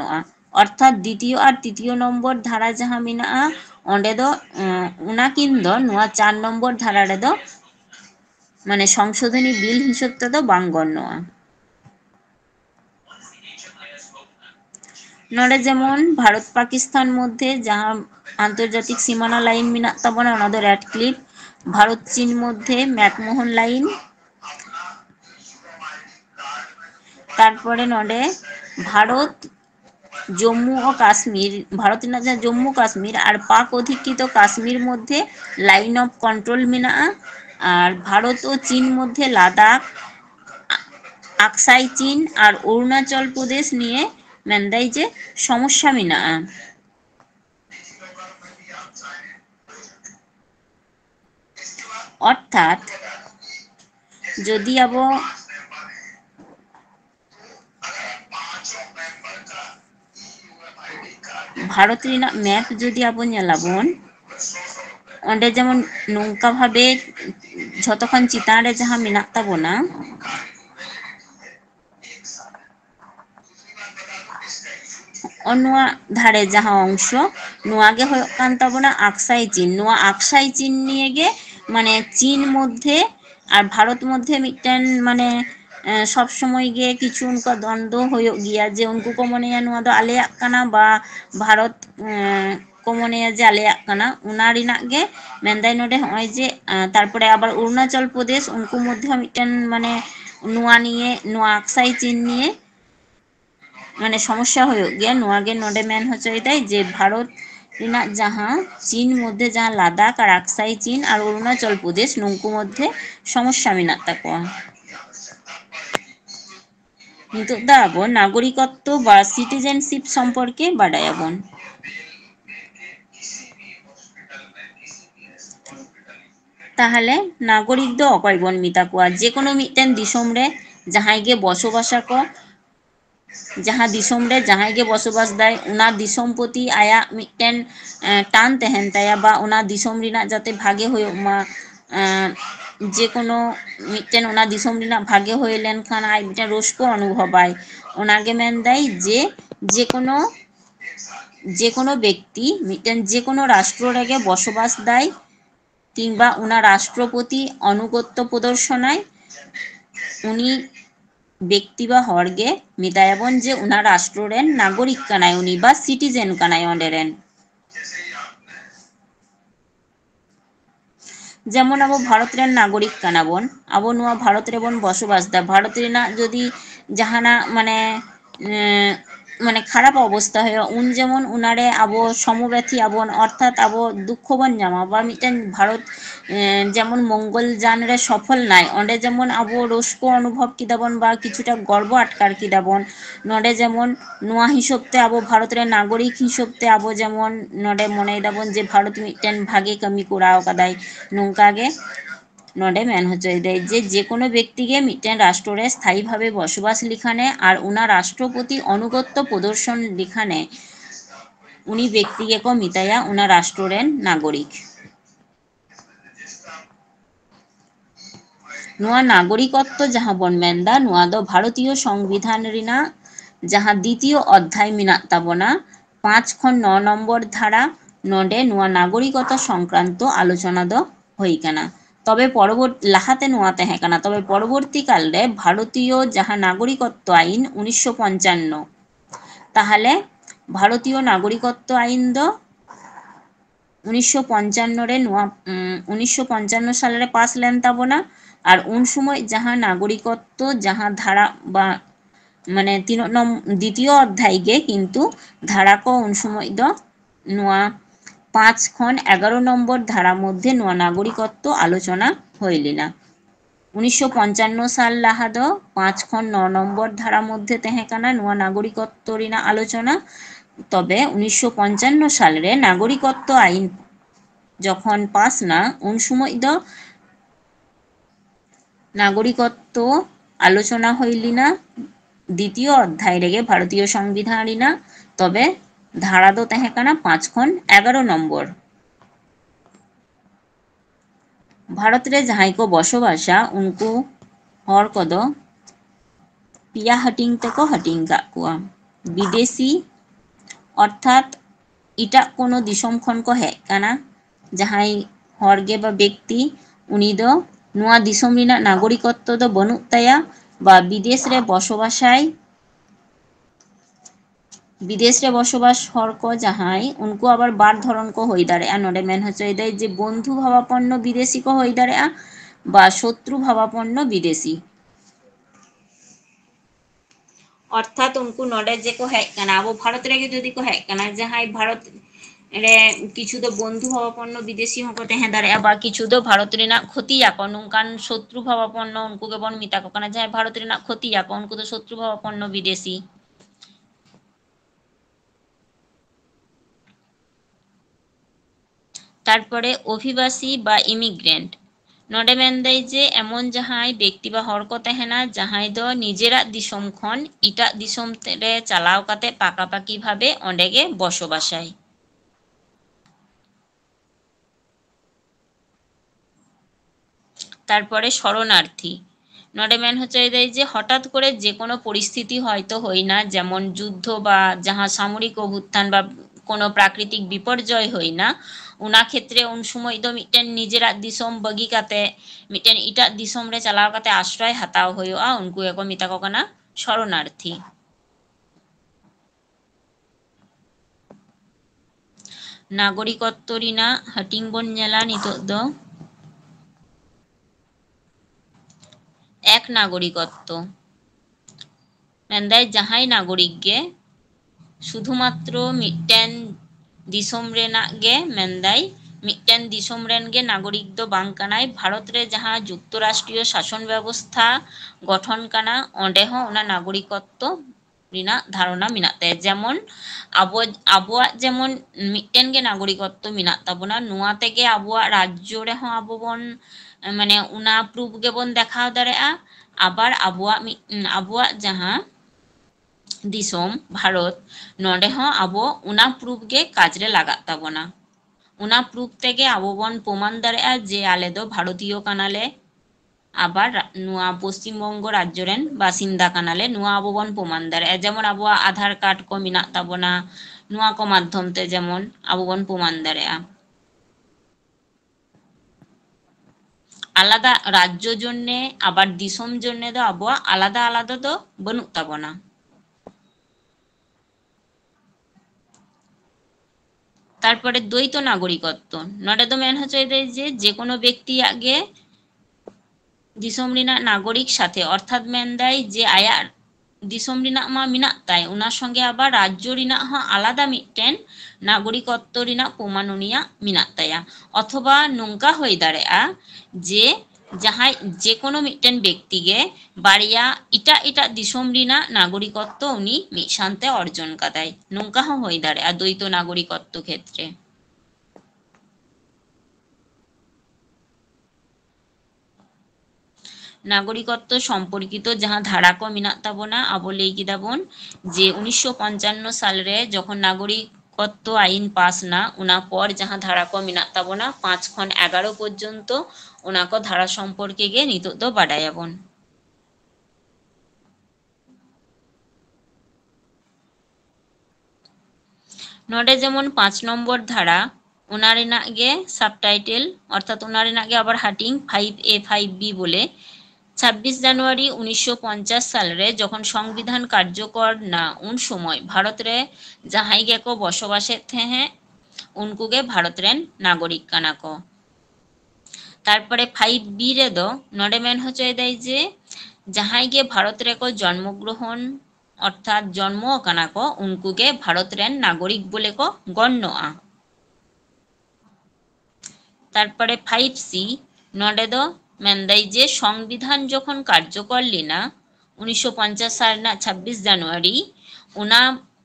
অর্থাৎ দ্বিতীয় আর তৃতীয় নম্বর ধারা যাহা মেনাᱜᱼᱟ ᱚᱸᱰᱮ ᱫᱚ ᱩᱱᱟᱠᱤᱱ ᱫᱚ ᱱᱚᱣᱟ 4 নম্বর ধারা রেᱫᱚ মানে সংশোধনী বিল হিসেব তেদᱚ বাং গণ্যᱚᱜᱼᱟ। नोडे जेमन भारत पाकिस्तान मध्य जहाँ आंतर्जातिक सीमाना लाइन मेना ताबोना ओना दो रेड क्लिफ, भारत चीन मध्य मैकमोहन लाइन, तारपरे नोडे भारत जम्मू और काश्मीर भारत जहाँ जम्मू काश्मीर और पाक अधिकृत काश्मीर मध्य लाइन अफ कंट्रोल मेना और भारत और चीन मध्य लादाख আকসাই চীন আর অরুণাচল প্রদেশ নিয়ে মেন্দাই যে সমস্যা মেনা অর্থাৎ যদি আবো ভারত রেনা ম্যাপ যদি আবো নেলাবন ওঁডে যেমন নৌকা ভাবে যতক্ষণ চিতান রে যাহা মেনা তাবোনা और धारे जहाँ अंश नुआगे ताबोना আকসাই चीन नुआ আকসাই चीन निये गे माने चीन मध्य और भारत मध्य मिटन माने सब समय गे किछु उनका द्वंद्व होयो गिया जे उनको को मनेया नुआ दो आलेयाक काना बा भारत को मनेया जे आलेयाक काना उना रिनाक गे मेंदाय नोडे होय जे तारपरे आबार अरुणाचल प्रदेश उनको मध्य मिटन माने नुआ निये नुआ আকসাই चीन निये माने समस्या हो गया नुआगे नोडे मेन होचोयदाय जे भारत रिना जहाँ चीन मध्य जहाँ लादाख और আকসাই चीन और अरुणाचल प्रदेश नुंकु मध्य समस्या मेना ताकोआ नितोग दा आबो नागरिकत्व बा सिटीजेनशिप सम्पर्के बाडायाबन ताहले नागरिक दो अकय बन मेता कोआ जे कोनो मिटन दिसोम रे जहां गे बसोबासा को जहाँ दिसोम रे जहाँ गे बसोबास दाय उना दिसोम प्रति आया मिटन टान तहन ताया बा उना दिसोम रिना जाते भागे होयो मा जे कोनो मिटन उना दिसोम रिना भागे होय लेनखान आय मिटन रस्को अनुभवाय उनागे मेन दाय जे कोनो व्यक्ति मिटन जे कोनो राष्ट्र रेगे बसोबास दाय किंबा उना राष्ट्रपति अनुगत्य प्रदर्शनाय उनी व्यक्ति बा हरगे मेतायाबन जे उना राष्ट्र रेन नागरिक कानाय उनी बा सिटीजेन कानाय ओंडे रेन जेमन आबो भारत रेन नागरिक कानाबन आबो नुआ भारत रेबन बसोबास दा भारत रेना जदि जहाना माने माने खराब अवस्था है उन जेमन उनारे आबो समव्यथी आबन अर्थात आबो दुख बन जामा बा मिटन भारत जेमन मंगल जान रे सफल नाय ओंडे जेमन आबो रस्को अनुभव किदाबन बा किछुटा गर्व आटकार किदाबन नोडे जेमन नुआ हिसाबते आबो भारत रे नागरिक हिसाबते आबो जेमन नोडे मने दाबन जे भारत मिटन भागे कमी कोराव कादाय नोंकागे नोडे मेन होचोय दे जे कोनो व्यक्ति के मिटन राष्ट्र रे स्थायी भावे बसबास लिखाने और उना राष्ट्रपति अनुगत्य प्रदर्शन लिखाने उनी व्यक्ति के को मिताया उना राष्ट्र रे नागरिक नुआ नागरिकत्व जहाँ बन मेंदा नुआ दो भारतीय संविधान रिना जहाँ द्वितीय अध्याय मेना ताबोना 5 खन 9 नम्बर धारा नोडे नुआ नागरिकता संक्रांत आलोचना दो होई काना तबे परवर्ती लाहाते नुआ तहे काना तबे परवर्ती काल रे भारतीय जहाँ नागरिकत्व आईन 1955 ताहले भारतीय नागरिकत्व आईन दो 1955 रे नुआ 1955 साल रे पास लेन ताबोना और उन समय जहाँ नागरिकत्व जहाँ धारा बा माने द्वितीय अध्याय गे किन्तु धारा को उन समय दो नुआ 5 खन 11 नम्बर धारा मध्य नुआ नागरिकत्व आलोचना होइलिना 1955 साल लाहा दो 5 खन 9 नम्बर धारा मध्य तहेकाना नुआ नागरिकत्व रिना आलोचना तबे 1955 साल रे नागरिकत्व आईन जखन पास ना उन समय दो नागरिकत्व आलोचना होइलिना द्वितीय अध्याय रेगे भारतीय संविधान रिना तबे धारा दो तहेकाना 5 खन 11 नम्बर भारत रे जहां को बसोबासा उनको हर कदो पिया हटिंग तको हटिंग का कुआ विदेशी अर्थात इटा कोनो दिसोम खन को हेज काना जहाई हरगे बा व्यक्ति उनी दो नुआ दिसोम रिना नागरिकत्व दो बनुक ताया बा विदेश रे बसबासाय विदेश रे बसबास हर को जहाई उनको आबार बार धरन को होई दाड़ेया नोडे मेन होचेदे जे बंधु भावापन्न विदेशी को होई दाड़ेया बा शत्रु भावापन्न विदेशी अर्थात उनको नोडे जे को हेज काना आबो भारत रे जदि को हेज काना जहाई भारत रे किछु दो बंधु भावापन्न विदेशी होको तहें दाड़ेया बा किछु दो भारत रेना क्षतिया को नोंकान शत्रु भावापन्न उनको के बन मिता को काना जहाई भारत रेना क्षतिया को उनको तो शत्रु भावापन्न विदेशी तारपरे अभिबासी बा इमिग्रेंट नोडे मेनदाई जे एमन जहाई व्यक्ति बा हर को तहेना जहाई दो निजेरा दिसोम खन इटा दिसोम रे चालाव काते पाकापाकी भावे ओंडे गे बसबासाय तारपरे शरणार्थी नोडे मेन होचेदे जे हठाৎ करे जे कोनो परिस्थिति हयतो हई ना जेमन युद्ध बा जहां सामरिक अभ्युत्थान बा कोनो प्राकृतिक विपर्यय हई ना उना क्षेत्रे उन समय दो मिटेन निजेरा दिसोम बगी काते मिटेन इटा दिसोम रे चालाव काते आश्रय हताव हयोआ उनको एको मिता को काना शरणार्थी नागरिकत्व रिना हाटिंग बन नेला नितोग दो एक नागरिकत्व मेनदाय जहाई नागरिक गे शुधुमात्र मिटेन दिसोम रेना गे मेनदाय मिटेन दिसोम रेन गे नागरिक दो बांग कानाय भारत रे जहां युक्तराष्ट्रीय शासन व्यवस्था गठन काना ओंडे हो उना नागरिकत्व रिना धारणा मिना ते जेमन आबोआ जेमन मिटेन गे नागरिकत्व मिना ताबोना नुआ तेगे आबोआ राज्य रे हो आबो बन माने उना प्रूफ गे बन देखाव दाड़ेया आबार आबोआ जहां दिसोम भारत नोडे हो आबो उना प्रूफ गे काज रे लागात ताबोना उना प्रूफ तेगे आबो बन प्रमाण दाड़ेया जे आले दो भारतीय कानाले आबार नुआ पश्चिम बंग राज्य रेन बासिंदा कानाले नुआ आबो बन प्रमाण दाड़ेया जेमन आबोआ आधार कार्ड को मिना ताबोना नुआ को माध्यम ते जेमन आबो बन प्रमाण दाड़ेया आलादा राज्य जन्ने आबार दिसोम जन्ने दो आबोआ आलादा आलादा दो बनुक ताबोना तारपरे द्वैत नागरिकत्व नोडे दो मेन होचेदे जे कोनो व्यक्ति आगे दिसोम रिना नागरिक साथे अर्थात मेनदाय जे आया दिसोम रिना मा मिना ताय उना संगे आबार राज्य रिना हो आलादा मिटेन नागरिकत्व रिना प्रमाणनिया मिना ताया अथवा नोंका होई दाड़ेया जे जहां जे कोनो मिटेन व्यक्ति गे बाड़िया इटा इटा दिसोम रिना नागरिकत्व उनी मिद सानते अर्जन कादाय नोंका हो होई दाड़ेया द्वैत नागरिकत्व क्षेत्रे नागरिकत्व सम्पर्कित जहां धारा को मिना ताबोना आबो लई किदाबोन जे 1955 साल रे जखन नागरिकत्व आईन पास ना उना पर जहां धारा को मिना ताबोना 5 खन 11 पर्यन्त उना को धारा सम्पर्के गे नितो दो बाडायाबोन नोडे जेमन 5 नम्बर धारा उना रेना गे सबटाइटेल अर्थात उना रेना गे आबार हाटिंग 5A 5B बोले 26 জানুয়ারি 1950 साल रे जखन संविधान कार्यकर ना उन समय भारत रे जहाई गे को बसबासे थे हैं उनको गे भारत रेन नागरिक काना को तारपरे 5B रे दो नोडे मेन होचेय दाय जे जहाई गे भारत रे को जन्मग्रहण अर्थात जन्म काना को उनको गे भारत रेन नागरिक बोले को गण्यआ तारपरे 5C नोडे दो मेनदाई जे संविधान जखन कार्यकर लिना 1950 साल ना 26 জানুয়ারি उना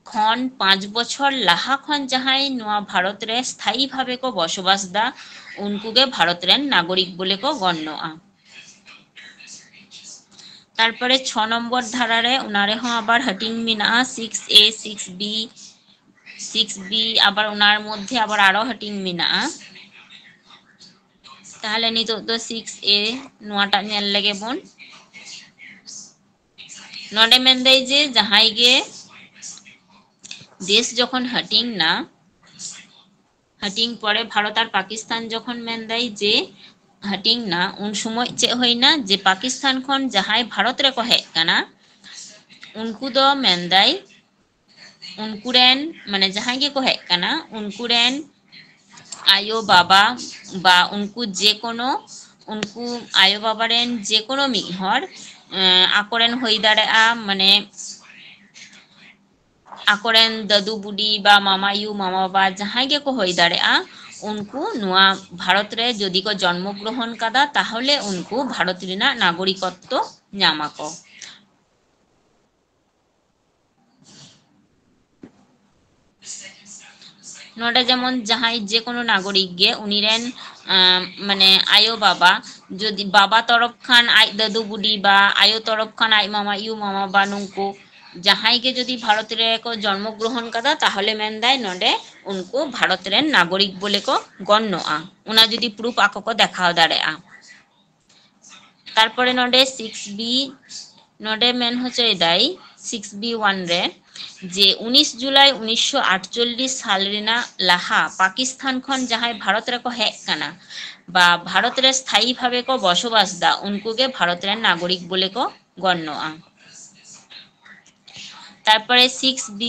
खन 5 बछर लाहा खन जहाई नुआ भारत रे स्थायी भावे को बसबास दा उनको गे भारत रेन नागरिक बोले को गण्यआ तारपरे 6 नम्बर धारा रे उनारे हो आबार हाटिंग मिना 6A 6B आबार उनार मध्य आबार आरो हाटिंग मिना ताहले नितो दो 6A नोआटा नेल लेगे बोन नोडे मेनदाई जे जहाई गे দেশ যখন হাটিং পরে ভারত আর পাকিস্তাन যখন মেन देय जे हाटिंग ना उन समय चे होइना जे पाकिस्तान खन जहाय भारत रे को हेज काना उनको दो मेन देय उनको रेन माने जहाय गे को हेज काना उनको रेन आयो बाबा बा उनको जे कोनो उनको आयो बाबा रेन जे कोनो मिद हर आकोरेन होई दाड़ेआ माने आकोरेन दादू बुडी बा मामायू मामा बाबा जहाय गे को होई दाड़ेआ उनको नुआ भारत रे जदि को जन्म ग्रहण कादा ताहले उनको भारत रिना नागरिकत्व ᱧᱟᱢᱟ को नोडे जेमन जहाय जे कोनो नागरिक गे उनी रेन माने आयो बाबा जदि बाबा तरफ खान आय दादू बुडी बा आयो तरफ खान आय मामायू मामा बा नुंकु जहाय गे जदि भारत रे को जन्म ग्रहण कादा ताहले मेन दाय नोडे उनको भारत रेन नागरिक बोले को गण्यआ उना जदि प्रूफ आको को देखाव दाड़ेआ तारपरे नोडे 6B नोडे मेन होचे दाय 6B1 रे जे 19 जुलाई 1948 साल रिना लाहा पाकिस्तान खन जहाय भारत रे को हेज काना बा भारत रे स्थायी भावे को बसबास दा उनको गे भारत रे नागरिक बोले को गण्यआ तारपरे 6B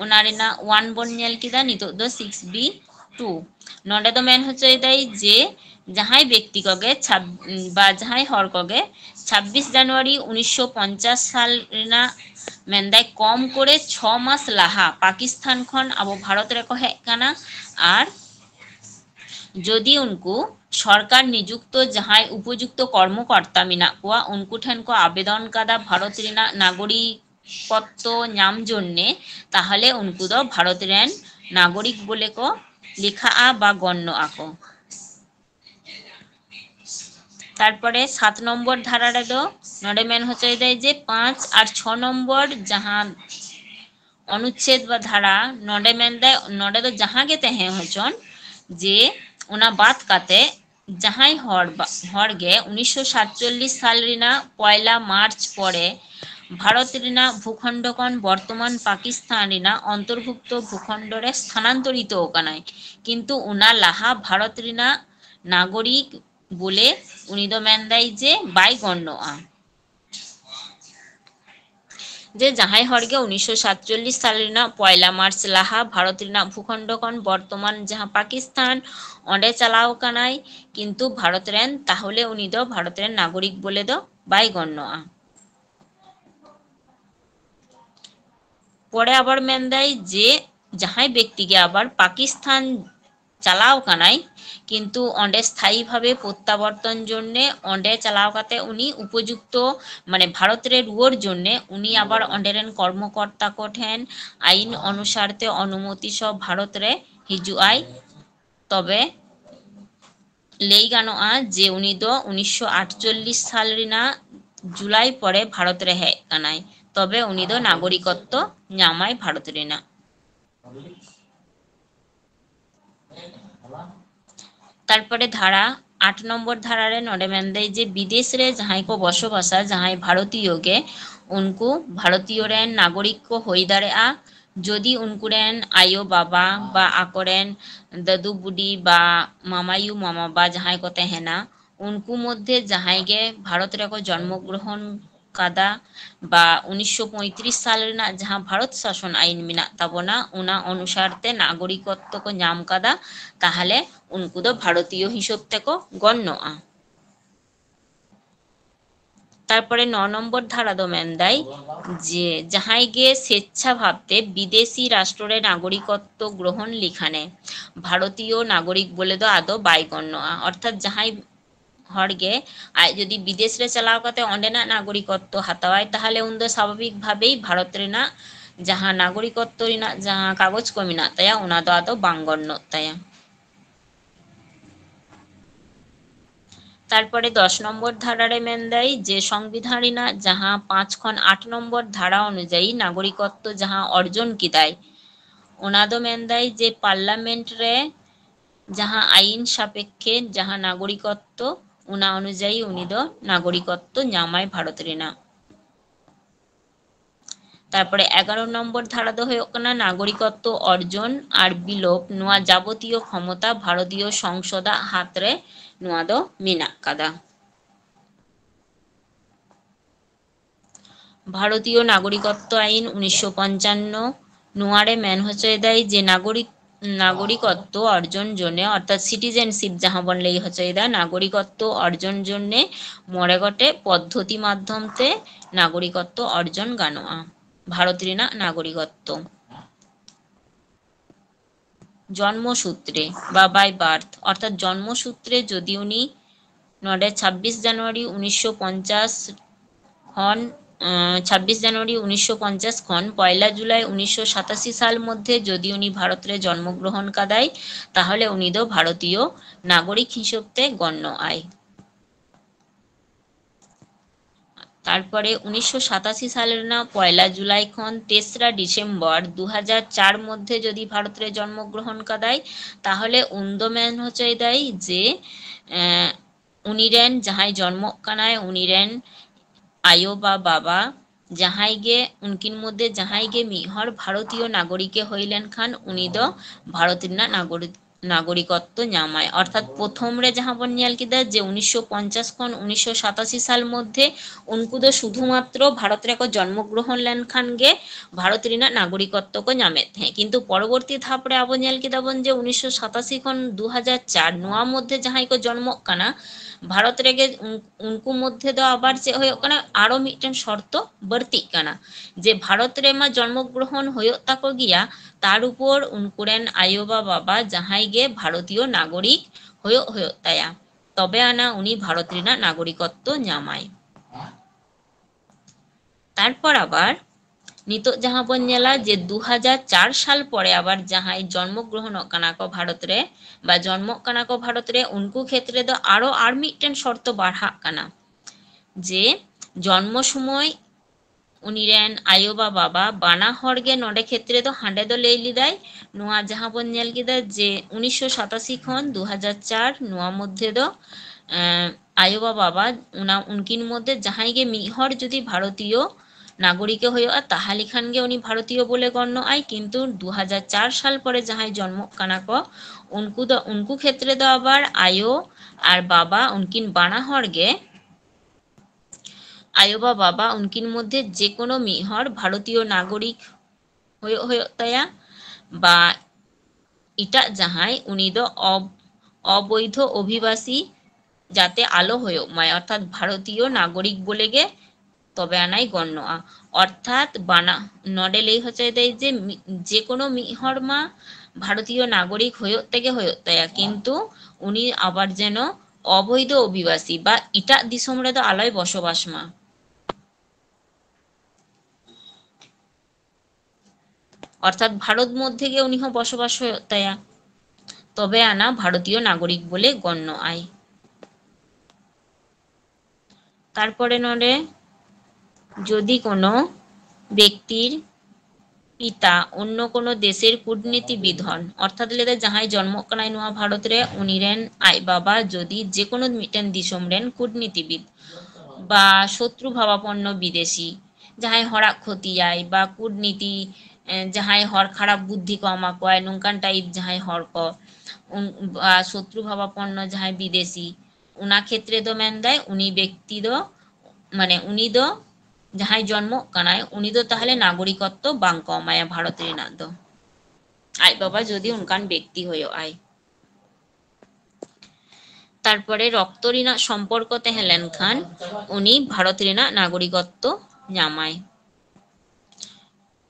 ओना रिना 1 बोन नेल किदा नितो दो 6B2 नोडे दो मेन होचे दाय जे जहाय व्यक्ति कोगे बा जहाय हर कोगे 26 জানুয়ারি 1950 साल रिना मेनदाय कम करे 6 मास लाहा पाकिस्तान खन अब भारत रे को हेज काना आर जदि उनको सरकार नियुक्त जहाय उपयुक्त कर्मकर्ता मिना कोआ उनको ठेन को आवेदन कादा भारत रिना नागरिकत्व ᱧাম জন্যে ताहले उनको दो भारत रेन नागरिक बोले को लिखा बा गण्य आको तारपरे 7 नम्बर धारा रे दो नोडे मेन होचे दे जे 5 और 6 नम्बर जहां अनुच्छेद बा धारा नोडे मेन दे नोडे दो जहां गे तहे होचन जे उना बात काते जहाय हर गे 1947 साल रिना 1 मार्च परे भारत रिना भूखंडकन वर्तमान पाकिस्तान रिना अंतर्भुक्त भूखंड रे स्थानांतरित ओकानाय किंतु उना लाहा भारत रिना नागरिक बोले उनी दो मेन दाय जे बाय गण्यआ जे जहाय हरगे 1947 साल रिना 1 मार्च लाहा भारत रिना भूखंडकन वर्तमान जहां पाकिस्तान ओंडे चलाव कानाय किंतु भारत रेन ताहले उनी दो भारत रेन नागरिक बोले दो बाय गण्यआ परे आबार मेन दाय जे जहाय व्यक्ति गे आबार पाकिस्तान चलाव कानाय किंतु ओंडे स्थायी भावे प्रत्यावर्तन जन्ने ओंडे चलाव काते उनी उपयुक्त माने भारत रे रुवर जन्ने उनी आबार ओंडे रेन कर्मकर्ता को ठेन आईन अनुसारते अनुमति सब भारत रे हिजुआय तबे लेई गानोआ जे उनी दो 1948 साल रिना जुलाई परे भारत रे हेज कानाय तबे उनी दो नागरिकत्व ᱧামাय भारत रिना तारपरे धारा 8 नम्बर धारा रे नोडे मेन देय जे विदेश रे जहाय को बसबासा जहाय भारतीय गे उनको भारतीय रेन नागरिक को होई दाड़ेआ जदि उनको रेन आयो बाबा बा आकोरेन दादू बुडी बा मामायू मामा बा जहाय को तहेना उनको मध्य जहाय गे भारत रे को जन्म ग्रहण कादा बा 1935 साल रिना जहां भारत शासन आईन मिना ताबोना उना अनुसारते नागरिकत्व को ᱧাম कादा ताहले उनको दो भारतीय हिसाब तेको गण्यआ तारपरे 9 नम्बर धारा दो मेन दाय जे जहाय गे स्वेच्छा भावते विदेशी राष्ट्र रे नागरिकत्व ग्रहण लिखाने भारतीय नागरिक बोले दो आदो बाय गण्यआ अर्थात जहाय हरगे आय जदि विदेश रे चलाव काते ओंडेना नागरिकत्व हातावाय ताहले उन दो स्वाभाविक भावेई भारत रेना जहां नागरिकत्व रिना जहां कागज को मिना ताया उना दो आदो बांग गण्य ताया तारपरे 10 नम्बर धारा रे मेन दाय जे संविधान रिना जहां 5 खन 8 नम्बर धारा अनुयायी नागरिकत्व जहां अर्जन किदाय उना दो मेन दाय जे पार्लामेंट रे जहां आईन सापेक्षे जहां नागरिकत्व उना अनुयायी उनी दो नागरिकत्व ᱧামাय भारत रिना ᱛᱟᱨᱯᱚᱨᱮ 11 নম্বর ᱫᱷᱟᱨᱟ ᱫᱚ ᱦᱩᱭᱩᱜ ᱠᱟᱱᱟ ᱱᱟᱜᱚরিকত্ব ᱚᱨᱡᱚᱱ ᱟᱨ ᱵᱤᱞᱳᱯ ᱱᱚᱣᱟ ᱡᱟᱵᱚᱛᱤᱭᱚ ᱠᱷᱚᱢᱚᱛᱟ ᱵᱷᱟᱨᱚᱛᱤᱭᱚ ᱥᱚᱝᱥᱚᱫᱟᱜ ᱦᱟᱛ ᱨᱮ ᱱᱚᱣᱟ ᱫᱚ ᱢᱮᱱᱟᱜ ᱠᱟᱫᱟ। ভারতীয় নাগরিকত্ব আইন 1955 নোয়ারে মেন হচেদাই যে নাগরিকত্ব অর্জন জন্য অর্থাৎ সিটিজেনশিপ যাহা বন লেই হচেদা নাগরিকত্ব অর্জন জন্য মরে গটে পদ্ধতি মাধ্যমতে নাগরিকত্ব অর্জন গানোয়া ভারত রেনা নাগরিকত্ব জন্মসূত্রে বা বাই বার্থ অর্থাৎ জন্মসূত্রে যদি উনি 26 জানুয়ারি 1950 হন 26 জানুয়ারি 1950 খন 1 জুলাই 1987 সাল মধ্যে যদি উনি ভারতে জন্মগ্রহণ কাদায় তাহলে উনি তো ভারতীয় নাগরিক হিসেবে গণ্য আয়। তারপরে 1987 সালের না 1 জুলাই খন 3রা ডিসেম্বর 2004 মধ্যে যদি ভারতে জন্মগ্রহণ কাদায় তাহলে উন্দমেন হচ্ছে দেয় যে উনিরেন যাহাই জন্ম কানায় উনিরেন আয়ো বা বাবা যাহাই গে উনকিন মধ্যে যাহাই গে মিহর ভারতীয় নাগরিকে হইলেন খান উনি দ ভারতের না নাগরিকত্ব নামায় অর্থাৎ প্রথম রে যাহা বন নিয়াল কিদা যে 1950 খন 1987 সাল মধ্যে উনকু দ শুধুমাত্র ভারতের এক জন্মগ্রহণ লেন খান গে ভারতের না নাগরিকত্ব কো নামে থে কিন্তু পরবর্তী ধাপরে আবো নিয়াল কিদা বন যে 1987 খন 2004 নোয়া মধ্যে যাহাই কো জন্ম কানা ভারত রেগে উনকু মধ্যে দ আবার যে হয়ে কানা আরো মিটেন শর্ত বাড়তি কানা যে ভারত রে মা জন্মগ্রহণ হয়ে তাকো গিয়া তার উপর উনকুরেন আয়ো বা বাবা যাহাই গে ভারতীয় নাগরিক হয়ে তায়া তবে আনা উনি ভারতের না নাগরিকত্ব নামায়। তারপর আবার নিতো যাহা বন নেলা যে 2004 সাল পরে আবার যাহাই জন্মগ্রহণ কানাকো ভারতরে বা জন্ম কানাকো ভারতরে উনকু ক্ষেত্রে তো আরো আর মিটেন শর্ত বাড়া কানা যে জন্ম সময় উনিরেন আয়ো বা বাবা বানা হরগে নডে ক্ষেত্রে তো হাঁডে তো লেইলি দেয় নোয়া যাহা বন নেল কিদা যে 1987 খন 2004 নোয়া মধ্যে তো আয়ো বা বাবা উনকিন মধ্যে যাহাই গে মিহর যদি ভারতীয় নাগরিকে হয়ে তাহালি খানগে উনি ভারতীয় বলে গণ্য আয় কিন্তু 2004 সাল পরে যাহাই জন্ম কানাক উনকু ক্ষেত্রে তো আবার আয়ো আর বাবা উনকিন বানা হরগে আয়ো বা বাবা উনকিন মধ্যে যে কোনো মিহর ভারতীয় নাগরিক হয়ে তায়া বা ইটা যাহাই উনি তো অবৈধ অভিবাসী যাতে আলো হয়ে মায় অর্থাৎ ভারতীয় নাগরিক বলে গে তবে আনাই গণ্য অর্থাৎ বানা নডেল এই হচ্ছে দেয় যে কোনো মিহর মা ভারতীয় নাগরিক হয়ে তায়া কিন্তু উনি আবার যেন অবৈধ অভিবাসী বা ইটা দিশম রে তো আলোয় বসবাস মা অর্থাৎ ভারত মধ্যে গিয়ে উনি বসবাস হয়ে তায়া তবে আনা ভারতীয় নাগরিক বলে গণ্য আয়। তারপরে নডে যদি কোনো ব্যক্তির পিতা অন্য কোনো দেশের কূটনীতিবিদ হন অর্থাৎ লেদা যাহাই জন্ম কানায় নোয়া ভারতরে উনিরেন আই বাবা যদি যে কোনো মিটেন দিশম রেন কূটনীতিবিদ বা শত্রু ভাবাপন্ন বিদেশি যাহাই হরাক ক্ষতি যায় বা কূটনীতি যাহাই হর খারাপ বুদ্ধি কমা কয় নঙ্কান টাইপ যাহাই হর ক বা শত্রু ভাবাপন্ন যাহাই বিদেশি উনা ক্ষেত্রে তো মেন দেয় উনি ব্যক্তি দ মানে উনি দ যাহাই জন্ম কানায় উনি তো তাহলে নাগরিকত্ব বাং কমায়া ভারতের না তো আই বাবা যদি উনকান ব্যক্তি হয়ে আয়। তারপরে রক্ত রিনা সম্পর্ক তেহেলেন খান উনি ভারতের না নাগরিকত্ব নামায়।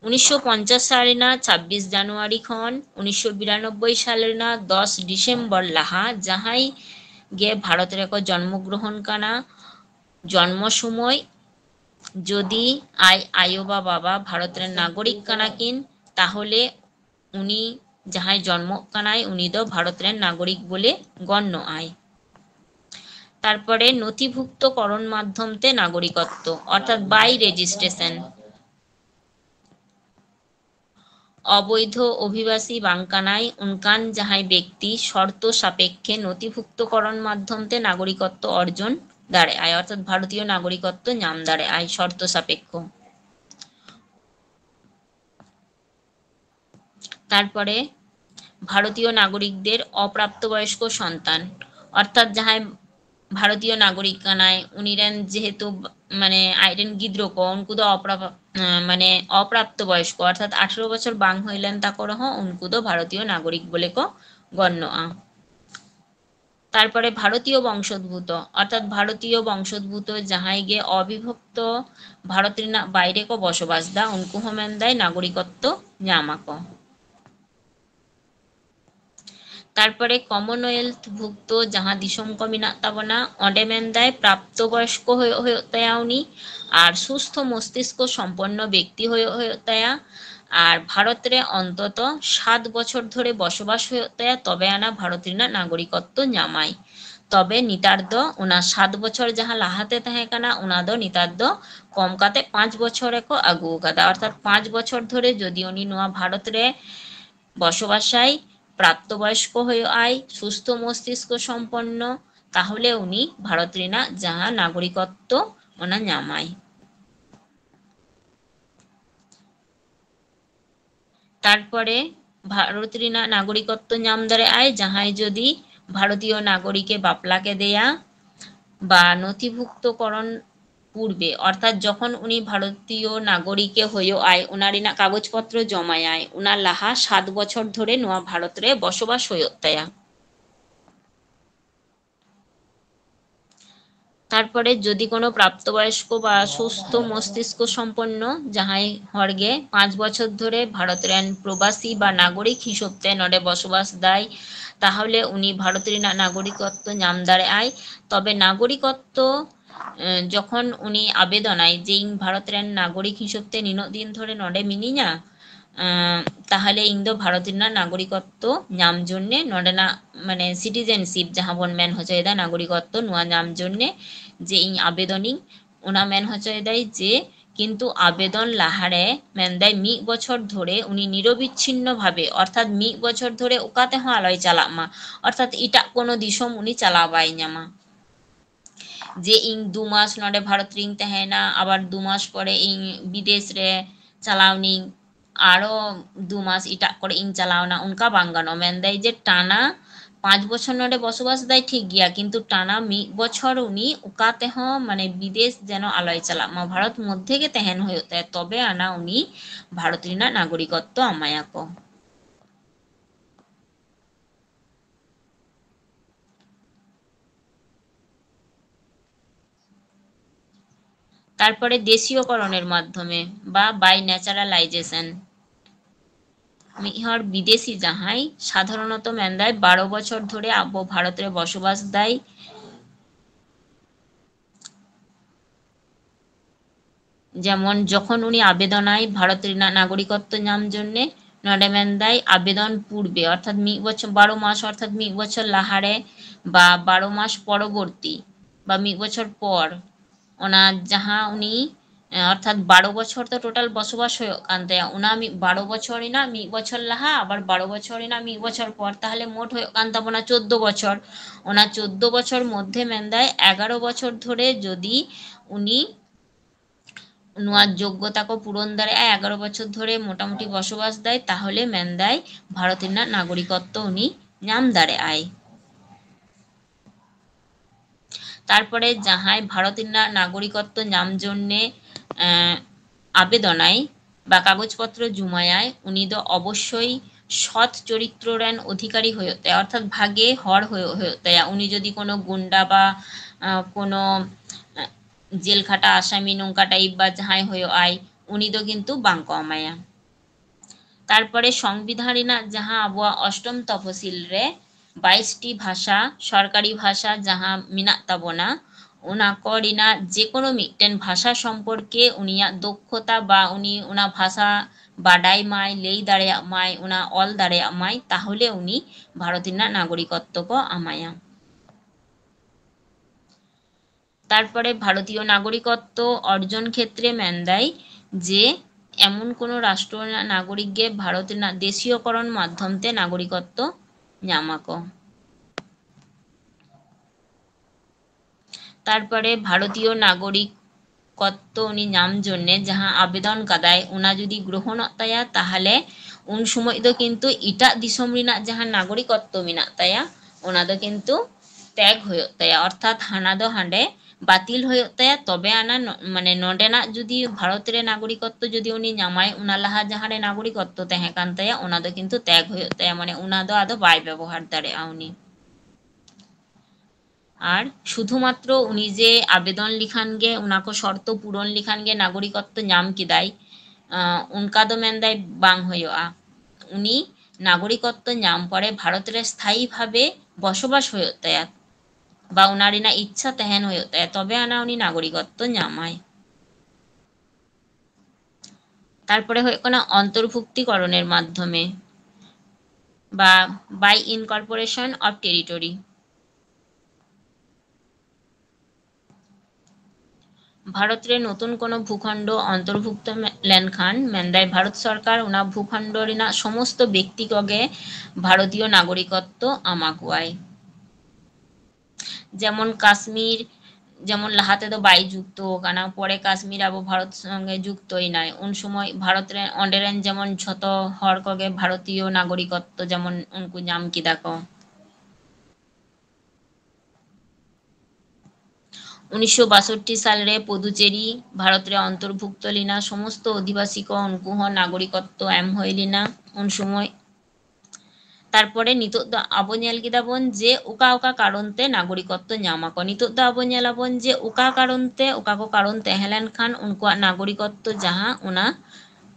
1950 সালের না 26 জানুয়ারি খন 1992 সালের না 10 ডিসেম্বর লাহা যাহাই গে ভারতের এক জন্মগ্রহণ কানা জন্ম সময় যদি আয়ো বা বাবা ভারতের নাগরিক কানাকিন তাহলে উনি যাহাই জন্ম কানায় উনি তো ভারতের নাগরিক বলে গণ্য আয়। তারপরে নথিভুক্তকরণ মাধ্যমতে নাগরিকত্ব অর্থাৎ বাই রেজিস্ট্রেশন অবৈধ অভিবাসী বাংকানায় উনকান যাহাই ব্যক্তি শর্ত সাপেক্ষে নথিভুক্তকরণ মাধ্যমতে নাগরিকত্ব অর্জন দাঁড়ে আয় অর্থাৎ ভারতীয় নাগরিকত্ব নাম দাঁড়ে আয় শর্ত সাপেক্ষ। তারপরে ভারতীয় নাগরিকদের অপ্রাপ্তবয়স্ক সন্তান, অর্থাৎ যাহাই ভারতীয় নাগরিক কানায় উনিরেন যেহেতু মানে আইরেন গিদ্র ক উनको ᱫᱚ মানে অপ্রাপ্তবয়স্ক অর্থাৎ 18 বছর বাং হইলেন তাকর হ উनको ᱫᱚ ভারতীয় নাগরিক বলে ক গণ্য। তারপরে ভারতীয় বংশোদ্ভূত অর্থাৎ ভারতীয় বংশোদ্ভূত যাহাই গে অবিভক্ত ভারতের বাইরে ক বসবাস দা উनको হ মেনদায় নাগরিকত্ব ᱧᱟᱢᱟᱠᱚ। তারপরে কমনওয়েলথ ভুক্ত যাহা দিশম ক মিনাক তাবনা অঁডে মেনদায় প্রাপ্তবয়স্ক হয়ে তায়া উনি আর সুস্থ মস্তিষ্ক সম্পন্ন ব্যক্তি হয়ে তায়া আর ভারতের অন্তত 7 বছর ধরে বসবাস হয়ে তায়া তবে আনা ভারতের নাগরিকত্ব ᱧᱟᱢᱟᱭ। তবে নিতার দ ওনা 7 বছর যাহা লাহাতে তাহে কানা ওনা দ নিতার দ কম কাতে 5 বছরে কো আগু কাদা অর্থাৎ 5 বছর ধরে যদি উনি নোয়া ভারতরে বসবাসায় প্রাপ্তবয়স্ক হয়ে আয় সুস্থ মস্তিষ্ক সম্পন্ন তাহলে উনি ভারতের যাহা নাগরিকত্ব ওনা ᱧামায়। তারপরে ভারতের নাগরিকত্ব ᱧাম দারে আয় যাহাই যদি ভারতীয় নাগরিকে বাপলাকে দেয়া বা নথিভুক্তকরণ পূর্বে অর্থাৎ যখন উনি ভারতীয় নাগরিকে হয়ে আয় উনার কাগজপত্র জমায় আয় উনার লাহা 7 বছর ধরে নোয়া ভারতরে বসবাস হয়ে তায়া। তারপরে যদি কোনো প্রাপ্তবয়স্ক বা সুস্থ মস্তিষ্ক সম্পন্ন যাহাই হরগে 5 বছর ধরে ভারতের প্রবাসী বা নাগরিক হিসেবে নডে বসবাস দেয় তাহলে উনি ভারতের নাগরিকত্ব ᱧাম দারে আয়। তবে নাগরিকত্ব যখন উনি আবেদন আয় যে ভারতের নাগরিক হিসেবে নিনো দিন ধরে নডে মিনিñা তাহলে ইং দো ভারতের নাগরিকত্ব ᱧাম জন্যে নডে না মানে সিটিজেনশিপ যাহা বন মেন হচেদা নাগরিকত্ব নোয়া ᱧাম জন্যে যে ইং আবেদনিং ওনা মেন হচেদাই যে কিন্তু আবেদন লাহারে মেনদায় 1 বছর ধরে উনি নিরবিচ্ছিন্ন ভাবে অর্থাৎ 1 বছর ধরে ওকাতে হ আলয় চালাক মা অর্থাৎ ইটা কোনো দিশম উনি চালাবাই ᱧামা যে ইং 2 মাস নডে ভারত রিং তাহেনা আবার 2 মাস পরে ইং বিদেশ রে চালাওনি আরো 2 মাস ইটা করে ইং চালাওনা উনকা বাঙ্গানো মেনদাই যে টানা 5 বছর নডে বসবাস দেয় ঠিক গিয়া কিন্তু টানা 1 বছর উনি ওকাতে হ মানে বিদেশ যেন আলয় চালাক মা ভারত মধ্যে গে তেহেন হয়ে তবে আনা উনি ভারতের নাগরিকত্ব আমায়াকো। তারপরে দেশীয়করণের মাধ্যমে বা বাই ন্যাচারালাইজেশন মিহর বিদেশি যাহাই সাধারণত মেনদায় 12 বছর ধরে আবো ভারতের বসবাস দেয় যেমন যখন উনি আবেদন আয় ভারতের নাগরিকত্ব ᱧাম জন্যে নডে মেনদায় আবেদন পূর্বে অর্থাৎ 1 বছর 12 মাস অর্থাৎ 1 বছর লাহারে বা 12 মাস পরবর্তী বা 1 বছর পর ওনা যাহা উনি অর্থাৎ 12 বছর তো টোটাল বসবাস হয়ে কানতে উনা 12 বছরই না 1 বছর লাহা আবার 12 বছরই না 1 বছর পর তাহলে মোট হয়ে কান্তাবনা 14 বছর ওনা 14 বছর মধ্যে মেনদায় 11 বছর ধরে যদি উনি নোয়ার যোগ্যতা কো পূরণ দ্বারা 11 বছর ধরে মোটামুটি বসবাস দেয় তাহলে মেনদায় ভারতের নাগরিকত্ব উনি ᱧাম দারে আয়। তারপরে যাহাই ভারতের নাগরিকত্ব ᱧাম জন্যে আবেদন আয় বা কাগজপত্র জুমায় উনি তো অবশ্যই সৎ চরিত্র রেন অধিকারী হয়ে অর্থাৎ ভাগে হর হয়ে উনি যদি কোনো গুন্ডা বা কোনো জেল খাটা আসামি নৌকা টাইপ বা যাহাই হয়ে আয় উনি তো কিন্তু বাংক আমায়া। তারপরে সংবিধান যাহা আবুয়া অষ্টম তফসিল রে 22টি ভাষা সরকারি ভাষা যাহা মিনাক তাবনা ওনা করিনা যে কোনো মিটেন ভাষা সম্পর্কে উনিয়া দক্ষতা বা উনি ওনা ভাষা বাডাই মাই লেই দাঁড়ে মাই ওনা অল দাঁড়ে মাই তাহলে উনি ভারতের নাগরিকত্ব কো আমায়া। তারপরে ভারতীয় নাগরিকত্ব অর্জন ক্ষেত্রে মেনদাই যে এমন কোনো রাষ্ট্র নাগরিককে ভারতের দেশীয়করণ মাধ্যমতে নাগরিকত্ব ᱧামাকো। তারপরে ভারতীয় নাগরিকত্ব উনি ᱧাম জন্যে যাহা আবেদন কাদায় ওনা যদি গ্রহণ তায়া তাহলে उन समय दो किन्तु इटा दिसम रिना जहां नागरिकत्व मेना ताया ओना दो किन्तु त्याग होयो ताया अर्थात हाना दो हांडे बातिल होयो ताया तबे आना माने नोडेना जुदी भारत रे नागरिकत्व जुदी उनी नामाय उना लाहा जहां रे नागरिकत्व तहे कान ताया ओना दो किन्तु त्याग होयो ताया माने उना दो आदो बाय व्यवहार दाड़ेया उनी और शुधुमात्र उनी जे आवेदन लिखान गे उना को शर्त पूरण लिखान गे नागरिकत्व नाम किदाय उनका दो मेनदाय बांग होयोआ उनी नागरिकत्व नाम परे भारत रे स्थायी भावे बसबास होयो ताया बा उना रिना इच्छा तहन होयो ताया तबे आना उनी नागरिकत्व नामाय तारपरे होयो कना अंतर्भुक्तिकरणेर माध्यमे बा बाय इनकर्पोरेशन अफ टेरिटरी भारत रे नतून कोनो भूखंड अंतर्भुक्त लेनखान मेनदाय भारत सरकार उना भूखंड रिना समस्त व्यक्ति कोगे भारतीय नागरिकत्व आमाकुआय जेमन काश्मीर जेमन लाहाते तो बाई जुक्त काना परे काश्मीर आबो भारत संगे जुक्तई नाय उन समय भारत रे अंडेरेन जेमन झतो हर कोगे भारतीय नागरिकत्व जेमन उनको नाम किदा को 1962 साल रे पुदुचेरी भारत रे अंतर्भुक्त लिना समस्त अधिवासी को उनको नागरिकत्व एम होय लिना उन समय तारपरे नितो दो आबो नेल किदाबन जे उका उका कारण ते नागरिकत्व नामा को नितो दो आबो नेलाबन जे उका कारण ते उका को कारण तहेलेन खान उनको नागरिकत्व जहां उना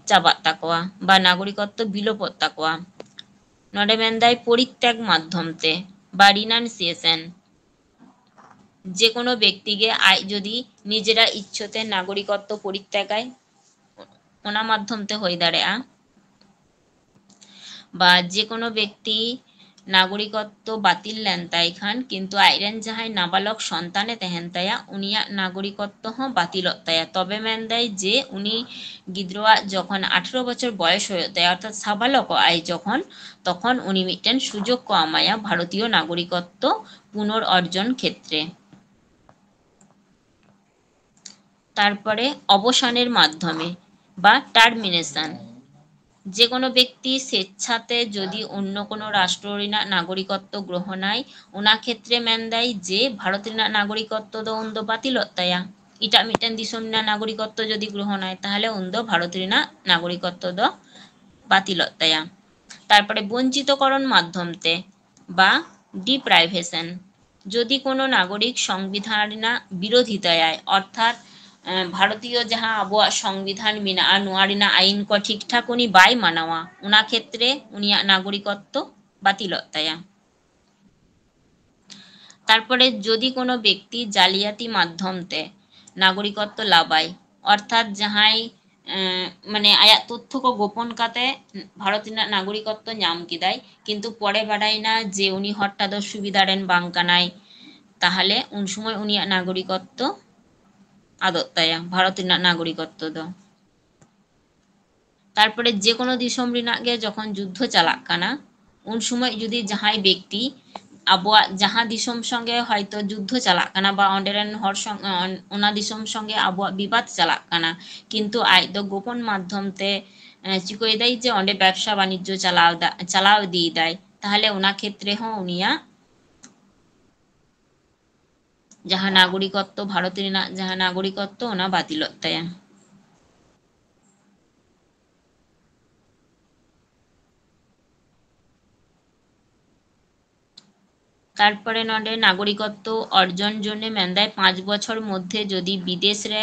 चाबात ताकोआ बा नागरिकत्व बिलोपत ताकोआ नोडे मेनदाय परित्याग माध्यम ते बा रिनाउंसिएशन जे कोनो व्यक्ति के आय यदि निजेरा इच्छते नागरिकत्व परित्यागाय ओना माध्यम ते होय दाड़ेया बा जे कोनो व्यक्ति नागरिकत्व बातिल लेन ताई खान किन्तु आइरेन जहां नाबालक सन्ताने तहेन ताया उनिया नागरिकत्व हो बातिल ताया तबे मेनदाय जे उनी गिद्रोआ जखन 18 बछर बयस होय ताया अर्थात साबालक आय जखन तखन उनी मिटेन सुयोग को आमाया भारतीय नागरिकत्व पुनर्अर्जन क्षेत्रे तारपरे अवसानेर माध्यमे बा टार्मिनेशन जे कोनो व्यक्ति स्वेच्छाते यदि अन्य कोनो राष्ट्र रिना नागरिकत्व ग्रहणाय ओना क्षेत्रे मेनदाय जे भारत रिना नागरिकत्व दो उन्दो बातिल ताया इटा मिटेन दिसम रिना नागरिकत्व यदि ग्रहणाय ताहले उन्दो भारत रिना नागरिकत्व दो बातिल ताया तारपरे वंचितकरण माध्यमते बा डिप्राइभेशन यदि कोनो नागरिक संविधान रिना विरोधिताय अर्थात भारतीय जहां आबो संविधान मेना नुआरिना आईन को ठीक ठाक उनी बाय मानावा उना क्षेत्रे उनिया नागरिकत्व बातिल ताया तारपरे यदि कोनो व्यक्ति जालियाती माध्यमते नागरिकत्व लाभाय अर्थात जहां माने आया तथ्य को गोपन काते भारत रिना नागरिकत्व नाम किदाय किन्तु परे बाडाय ना जे उनी हट्टा दो सुविधा रेन बांग कानाय ताहले उन समय उनिया नागरिकत्व आदत ताया भारत रिना नागरिकत्व दो तारपरे जे कोनो दिसम रिना गे जखन युद्ध चालाक काना उन समय यदि जहां व्यक्ति आबोआ जहां दिसम संगे हयतो युद्ध चालाक काना बा अंडेरेन हर ओना दिसम संगे आबोआ विवाद चालाक काना किन्तु आय दो गोपन माध्यम ते चिकोय दाय जे अंडे व्यवसा वाणिज्य चालाव दी दाय ताहले ओना क्षेत्रे हो उनिया जहां नागरिकत्व भारत रिना जहां नागरिकत्व ओना बातिल ताया तारपरे नडे नागरिकत्व अर्जन जन्य मेनदाय 5 बछर मध्य यदि विदेश रे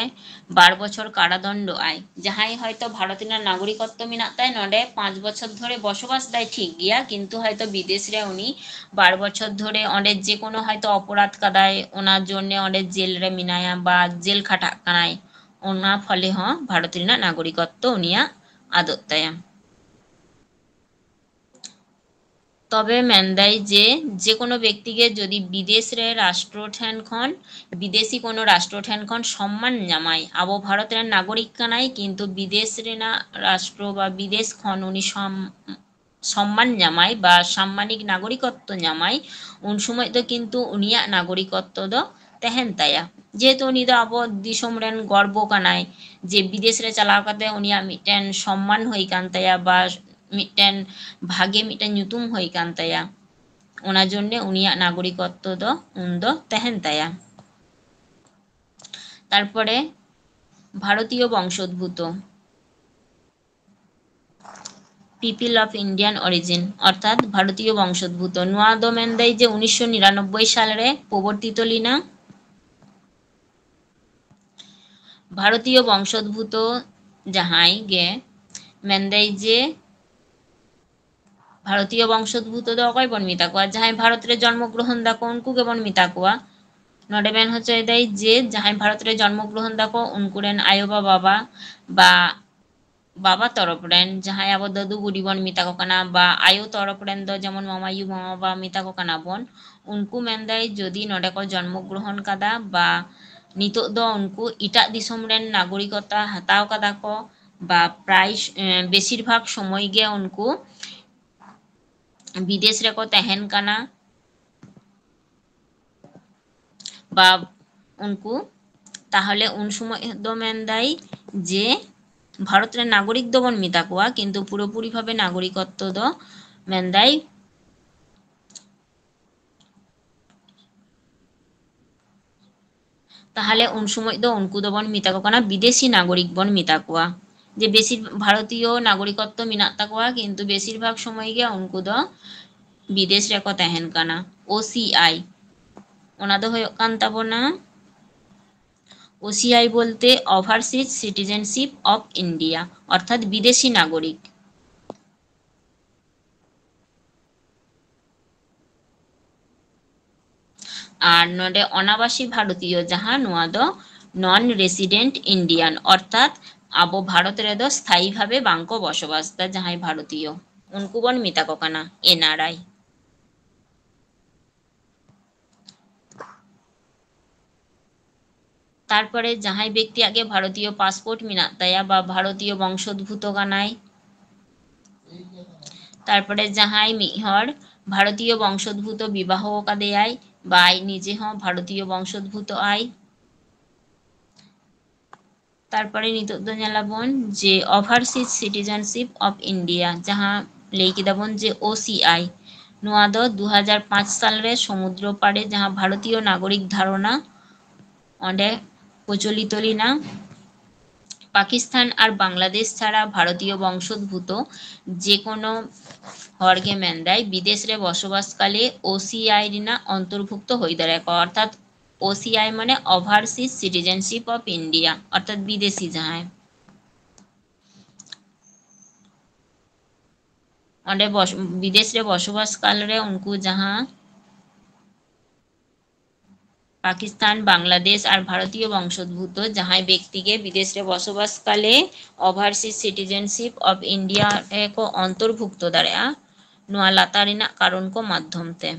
12 बछर कारादंड आय जहां हयतो भारतीय नागरिकत्व मेना ताय नडे 5 बछर धरे बसबास दाय ठीक गिया किन्तु हयतो विदेश रे उनी 12 बछर धरे ओंडे जे कोनो हयतो अपराध कादाय ओना जन्य ओंडे जेल रे मिनाया बा जेल खाटाक कानाय ओना फले हो भारतीय नागरिकत्व उनिया आदत ताया तबे मेनदाय जे कोनो व्यक्ति के यदि विदेश रे राष्ट्र ठेन खन विदेशी कोनो राष्ट्र ठेन खन सम्मान नामाय आबो भारत रे नागरिक कानाय किन्तु विदेश रे ना राष्ट्र बा विदेश खन उनी सम्मान नामाय बा साम्मानिक नागरिकत्व नामाय उन समय तो किन्तु उनिया नागरिकत्व दो तहेन ताया जेहेतु उनी दो आबो दिसम रेन गर्व कानाय जे विदेश रे चलाव काते उनिया मिटेन सम्मान होई कान ताया बा मिट्टन भागे मिट्टन ᱧᱩᱛᱩᱢ ᱦᱩᱭ ᱠᱟᱱ ᱛᱟᱭᱟ ᱚᱱᱟ ᱡᱚᱱᱱᱮ ᱩᱱᱤᱭᱟᱜ ᱱᱟᱜᱚরিকত্ব ᱫᱚ ᱩᱱ ᱫᱚ ᱛᱟᱦᱮᱱ ᱛᱟᱭᱟ তারপরে ভারতীয় বংশোদ্ভূত পিপল অফ ইন্ডিয়ান অরিজিন অর্থাৎ ভারতীয় বংশোদ্ভূত নোয়া দো মেনদাই যে 1999 সালে প্রবর্তিত লিনা ভারতীয় বংশোদ্ভূত যাহাই গে মেনদাই যে ভারতীয় বংশোদ্ভূত ᱫᱚ ᱚᱠᱚᱭ ᱵᱚᱱ ᱢᱮᱛᱟ ᱠᱚᱣᱟ ᱡᱟᱦᱟᱸᱭ ᱵᱷᱟᱨᱚᱛ ᱨᱮ ᱡᱚᱱᱢᱚ ᱜᱨᱚᱦᱚᱱ ᱫᱟᱠᱚ ᱩᱱᱠᱩ ᱜᱮᱵᱚᱱ ᱢᱮᱛᱟ ᱠᱚᱣᱟ ᱱᱚᱰᱮ ᱢᱮᱱ ᱦᱚᱪᱚᱭᱮᱫᱟᱭ ᱡᱮ ᱡᱟᱦᱟᱸᱭ ᱵᱷᱟᱨᱚᱛ ᱨᱮ ᱡᱚᱱᱢᱚ ᱜᱨᱚᱦᱚᱱ ᱫᱟᱠᱚ ᱩᱱᱠᱩ ᱨᱮᱱ ᱟᱭᱳ ᱵᱟᱵᱟ ᱵᱟ बाबा तरफ रेन जहां अब दादू बुढ़ी बन मिता को कना बा आयो तरफ रेन दो जेमन मामायु मामा बा मिता को कना बन उनको मेनदाय जदि नोडे को जन्म ग्रहण कदा बा नितो दो उनको इटाक दिसम रेन नागरिकता हताव कदा को बा प्राय बेसिर भाग समय गे उनको विदेश रे को तहन कना बा उनको ताहले उन समय दो मेनदाय जे ভারত রে নাগরিক দবন মিতা কোয়া কিন্তু পুরোপুরি ভাবে নাগরিকত্ব দ মেনদাই তাহলে উন সময় দ উনকু দবন মিতা কো কানা বিদেশি নাগরিক বন মিতা কোয়া যে বেশি ভারতীয় নাগরিকত্ব মিনা তাকোয়া কিন্তু বেশিরভাগ সময় গে উনকু দ বিদেশ রে কো তাহেন কানা ওসিআই ওনা দো হয়ক কান তাবনা ওসিআই বলতে ওভারসিজ সিটিজেনশিপ অফ ইন্ডিয়া অর্থাৎ বিদেশি নাগরিক আর নডে অনাবাসী ভারতীয় যাহা নোয়া দো নন রেসিডেন্ট ইন্ডিয়ান অর্থাৎ আবো ভারত রে দো স্থায়ী ভাবে বাংকো বসবাস দা যাহাই ভারতীয় উনকু বন মিতা কো কানা এনআরআই তারপরে যাহাই ব্যক্তি আগে ভারতীয় পাসপোর্ট মিনা তায়া বা ভারতীয় বংশোদ্ভূত কানাই তারপরে যাহাই মিহর ভারতীয় বংশোদ্ভূত বিবাহ কাদেয়াই বা আই নিজে হ ভারতীয় বংশোদ্ভূত আই তারপরে নিতক দো নেলাবন যে ওভারসিজ সিটিজেনশিপ অফ ইন্ডিয়া যাহা লেই কিদাবন যে ওসিআই নোয়া দো 2005 সাল রে সমুদ্র পাড়ে যাহা ভারতীয় নাগরিক ধারণা অন্ডে প্রচলিত লিনা পাকিস্তান আর বাংলাদেশ ছাড়া ভারতীয় বংশোদ্ভূত যে কোনো হরগে মেনদাই বিদেশ রে বসবাসকালে ওসিআই রিনা অন্তর্ভুক্ত হই দাঁড়ায় অর্থাৎ ওসিআই মানে ওভারসিজ সিটিজেনশিপ অফ ইন্ডিয়া অর্থাৎ বিদেশি যাহাই অন্ডে বিদেশ রে বসবাসকাল রে উনকু যাহা পাকিস্তান বাংলাদেশ আর ভারতীয় বংশোদ্ভূত যাহাই ব্যক্তিকে বিদেশ রে বসবাসকালে ওভারসিজ সিটিজেনশিপ অফ ইন্ডিয়া এক অন্তর্ভুক্ত দাঁড়া নোয়া লাতারিনা কারণ কো মাধ্যমতে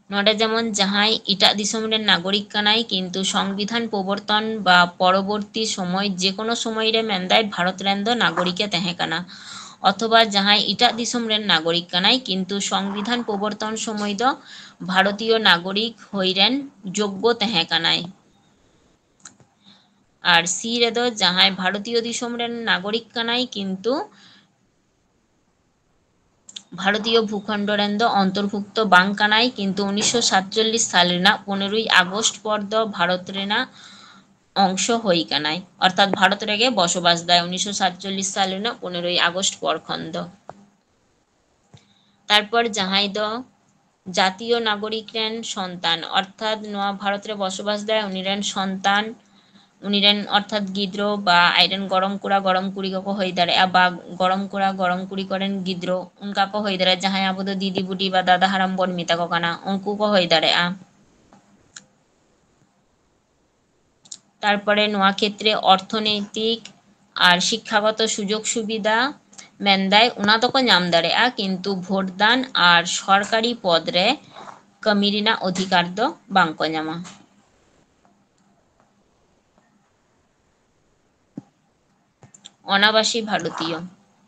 নডে যেমন যাহাই ইটা দিসম রে নাগরিক কানাই কিন্তু সংবিধান প্রবর্তন বা পরবর্তী সময় যে কোনো সময় রে মেনদাই ভারত রেন্দ নাগরিকে তেহে কানা অথবা যাহাই ইটা দিসম রেন নাগরিক কানাই কিন্তু সংবিধান প্রবর্তন সময় দ ভারতীয় নাগরিক হইরেন যোগ্য তেহে কানাই আর সি রে দ যাহাই ভারতীয় দিসম রেন নাগরিক কানাই কিন্তু ভারতীয় ভূখণ্ড রেন্দ অন্তর্ভুক্ত বাং কানাই কিন্তু 1947 সাল রেনা 15 আগস্ট পর দ ভারত রেনা অংশ হই কানাই অর্থাৎ ভারত রেগে বসবাস দেয় 1947 সাল রেনা 15 আগস্ট পর খন্দ তারপর যাহাই দ জাতীয় নাগরিক রেন সন্তান অর্থাৎ নোয়া ভারত রে বসবাস দেয় উনি রেন সন্তান উনি রেন অর্থাৎ গিদ্র বা আইরেন গরম কুড়ি কো হই দাঁড়ে বা গরম কুড়ি করেন গিদ্র উনকা কো হই দাঁড়ে যাহাই আবো দিদি বুডি বা দাদা হারাম বন মিতা কো কানা উনকু কো হই দাঁড়ে তারপরে নোয়া ক্ষেত্রে অর্থনৈতিক আর শিক্ষাগত সুযোগ সুবিধা মেনদায় উনা তো কো নাম দাঁড়ে কিন্তু ভোটদান আর সরকারি পদ রে কমিরিনা অধিকার দ বাংক নামা অনাবাসী ভারতীয়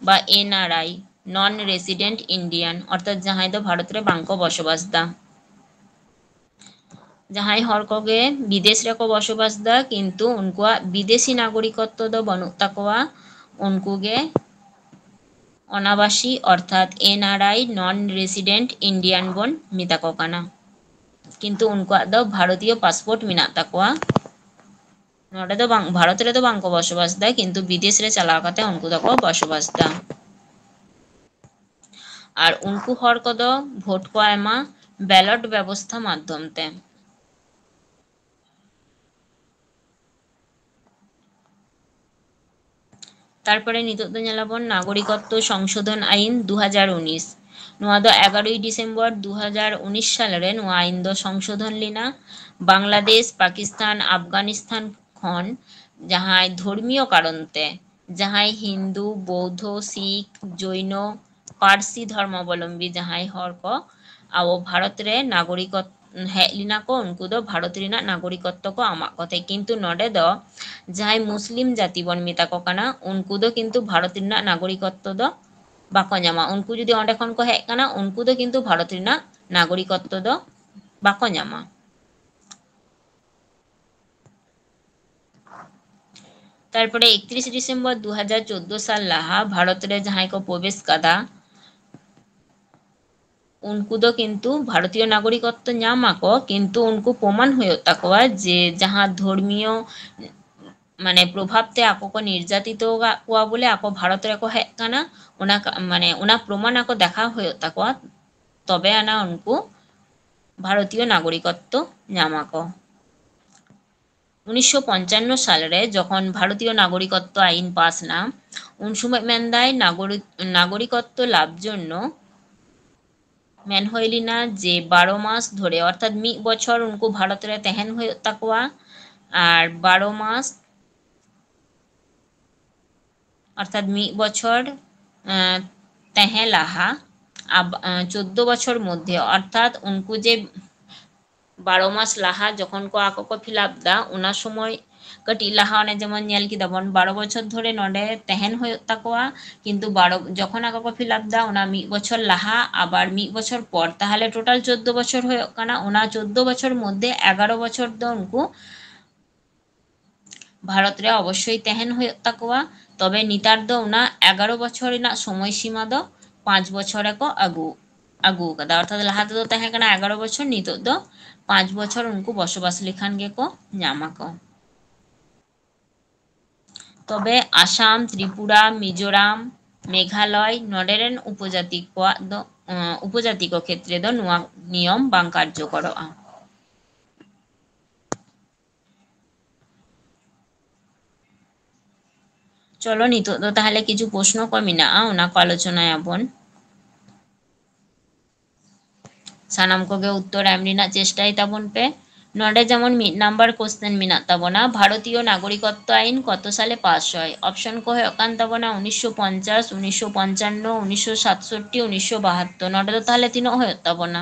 বা এনআরআই নন রেসিডেন্ট ইন্ডিয়ান অর্থাৎ যাহাই দ ভারত রে বাংক বসবাস দা যাহাই হর কগে বিদেশ রে को বসবাস দা কিন্তু উনকুয়া বিদেশি নাগরিকত্ব দ বনু তাকোয়া উনকু গে ᱚᱱᱟᱵᱟᱥᱤ ᱚᱨᱛᱷᱟᱛ NRI ᱱᱚᱱ ᱨᱮᱥᱤᱰᱮন্ট ᱤন্ডিয়ান ᱵᱚᱱ ᱢᱮᱛᱟ ᱠᱚ ᱠᱟᱱᱟ, ᱠᱤᱱᱛᱩ ᱩᱱᱠᱩᱣᱟᱜ ᱫᱚ ᱵᱷᱟᱨᱚᱛᱤᱭᱚ ᱯᱟᱥᱯᱳর্ট ᱢᱮᱱᱟᱜ ᱛᱟᱠᱚᱣᱟ, ᱱᱚᱰᱮ ᱫᱚ ᱵᱟᱝ, ᱵᱷᱟᱨᱚᱛ ᱨᱮᱫᱚ ᱵᱟᱝᱠᱚ ᱵᱚᱥᱚᱵᱟᱥ ᱮᱫᱟ, ᱠᱤᱱᱛᱩ ᱵᱤᱫᱮশ ᱨᱮ ᱪᱟᱞᱟᱣ ᱠᱟᱛᱮ ᱩᱱᱠᱩ ᱫᱚᱠᱚ ᱵᱚᱥᱚᱵᱟᱥ ᱮᱫᱟ᱾ ᱟᱨ ᱩᱱᱠᱩ ᱦᱚᱲ ᱠᱚᱫᱚ ᱵᱷᱳᱴ ᱠᱚ ᱮᱢᱟ ᱵᱮᱞᱚᱴ ᱵᱮᱵᱚᱥᱛᱷᱟ ᱢᱟᱫᱽᱫᱷᱚᱢ ᱛᱮ᱾ ᱛᱟᱨᱯᱚᱨᱮ ᱱᱤᱛᱚᱜ ᱫᱚ ᱧᱮᱞᱟᱵᱚᱱ ᱱᱟᱜᱚরিকত্ব সংশোধন আইন 2019, ᱱᱚᱣᱟ ᱫᱚ 11ই ডিসেম্বর 2019 সালে ᱱᱚᱣᱟ আইন ᱫᱚ সংশোধন ᱞᱮᱱᱟ। বাংলাদেশ পাকিস্তান আফগানিস্তান ᱠᱷᱚᱱ ᱡᱟᱦᱟᱸᱭ ᱫᱷᱚᱨᱢীয় ᱠᱟᱨᱚᱱ ᱛᱮ ᱡᱟᱦᱟᱸᱭ ᱦᱤᱱᱫᱩ ᱵᱳᱫᱽᱫᱷᱚ ᱥᱤᱠᱷ ᱡᱳᱭᱱᱚ ᱯᱟᱹᱨᱥᱤ ᱫᱷᱚᱨᱢᱟᱵᱚᱞᱚᱢᱵᱤ ᱡᱟᱦᱟᱸᱭ ᱦᱚᱲ ᱠᱚ ᱟᱵᱚ ᱵᱷᱟᱨᱚᱛ ᱨᱮ ᱱᱟᱜᱚরিকত্ব ᱦᱮᱡ ᱞᱮᱱᱟ ᱠᱚ, ᱩᱱᱠᱩ ᱫᱚ ᱵᱷᱟᱨᱚᱛ ᱨᱮᱱᱟᱜ ᱱᱟᱜᱚরিকত্ব ᱠᱚ ᱮᱢᱟᱜ ᱠᱚ ᱛᱟᱦᱮᱸ, ᱠᱤᱱᱛᱩ ᱱᱚᱰᱮ ᱫᱚ ᱡᱟᱦᱟᱸᱭ ᱢᱩᱥᱞᱤᱢ ᱡᱟᱹᱛᱤ ᱵᱚᱱ ᱢᱮᱛᱟ ᱠᱚ ᱠᱟᱱᱟ ᱩᱱᱠᱩ ᱫᱚ ᱠᱤᱱᱛᱩ ᱵᱷᱟᱨᱚᱛ ᱨᱮᱱᱟᱜ ᱱᱟᱜᱚরিকত্ব ᱫᱚ ᱵᱟᱠᱚ ᱧᱟᱢᱟ। ᱩᱱᱠᱩ ᱡᱩᱫᱤ ᱚᱸᱰᱮ ᱠᱷᱚᱱ ᱠᱚ ᱦᱮᱡ ᱟᱠᱟᱱᱟ ᱩᱱᱠᱩ ᱫᱚ ᱠᱤᱱᱛᱩ ᱵᱷᱟᱨᱚᱛ ᱨᱮᱱᱟᱜ ᱱᱟᱜᱚরিকত্ব ᱫᱚ ᱵᱟᱠᱚ ᱧᱟᱢᱟ। তারপরে 31 ডিসেম্বর 2014 সাল লাহা ভারত রে যাহাই কো প্রবেশ কাদা उनको दो किंतु भारतीय नागरिकत्व नाम आको, किंतु उनको प्रमाण हुयो ताकवा जे जहाँ धर्मीय माने प्रभाव ते आको को निर्यातित कोआ बोले आको भारत रे को हेज काना, उना माने उना प्रमाण आको देखा हुयो ताकवा, तबे आना उनको भारतीय नागरिकत्व नाम आको। 1955 সালে যখন ভারতীয় নাগরিকত্ব আইন পাস না, উন সময় মেনদায় নাগরিকত্ব লাভ জন্য মেন হইলিনা যে 12 মাস ধরে অর্থাৎ মিদ বছর উनको ভারত রে তহেন হয়ে তাকওয়া, আর 12 মাস অর্থাৎ মিদ বছর তহে লাহা 14 বছর মধ্যে অর্থাৎ উनको যে 12 মাস লাহা যখন को आको को फिलअप दा उना समय कटी लाहा ने जेमन नेल किदा बन 12 বছর ধরে নডে তেহেন হয়ে তাকওয়া, কিন্তু 12 যখন आको को फिलअप दा उना मिद বছর লাহা আবার মিদ বছর পর, তাহলে টোটাল 14 বছর হয়ে কানা। উনা 14 বছর মধ্যে 11 বছর দ উनको ভারত রে অবশ্যই তেহেন হয়ে তাকওয়া, তবে নিতার দ উনা 11 বছর রেনাক সময় সীমা দ 5 বছরে को আগু কাদা, অর্থাৎ লাহা তে তাহে কানা 11 বছর, নিতো দ 5 বছর उनको বসবাস লেখান গে को ñama को। তবে আসাম ত্রিপুরা মিজোরাম মেঘালয় নডেরেন উপজাতি কোয়াক দ উপজাতি को ক্ষেত্রে দ নোয়া নিয়ম বাং কার্যকরआ। चलो नितो दो ताहले किछु प्रश्न को मेनाआ ओना को आलोचनायाबन, सानाम कोगे उत्तर एम रेनाक चेष्टाय ताबन पे। नोडे जेमन मिड नाम्बार क्वेश्चन मेनाक ताबोना भारतीय नागरिकत्व आईन कत साले पास हय, ऑप्शन को हय कान ताबोना 1950 1955 1967 1972। नोडे दो ताहले तिनो हय ताबोना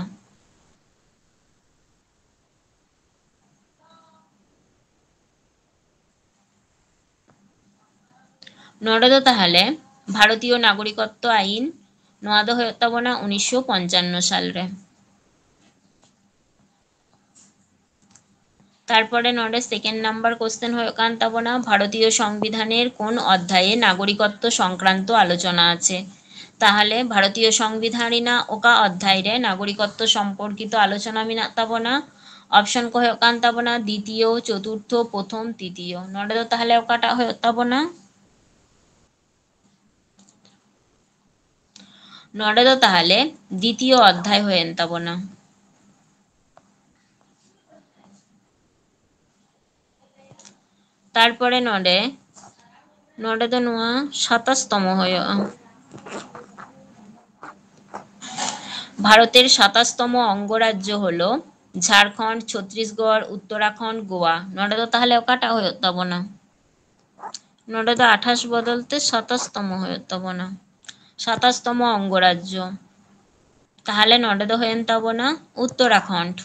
नोडे दो ताहले भारतीय नागरिकत्व आईन नोआ दो हय ताबोना 1955 साल रे। তারপরে নডে সেকেন্ড নাম্বার কোশ্চেন হয়ে কান তাবনা ভারতীয় সংবিধানের কোন অধ্যায়ে নাগরিকত্ব সংক্রান্ত আলোচনা আছে, তাহলে ভারতীয় সংবিধানিনা ওকা অধ্যায় রে নাগরিকত্ব সম্পর্কিত আলোচনা মেনাক তাবনা। অপশন কো হয়ে কান তাবনা দ্বিতীয় চতুর্থ প্রথম তৃতীয়। নডে তো তাহলে ওকাটা হয়ে তাবনা নডে তো তাহলে দ্বিতীয় অধ্যায় হয়েন তাবনা। তারপরে নডে নডে তো নোয়া 27তম হয়आ। ভারতের 27তম অঙ্গরাজ্য হলো ঝাড়খণ্ড ছত্তিশগড় উত্তরাখণ্ড গোয়া। নডে তো তাহলে ওকাটা হয়ে তাবনা নডে তো 28 বদলতে 27তম হয়ে তাবনা 27তম অঙ্গরাজ্য, তাহলে নডে তো হয়েন তাবনা উত্তরাখণ্ড।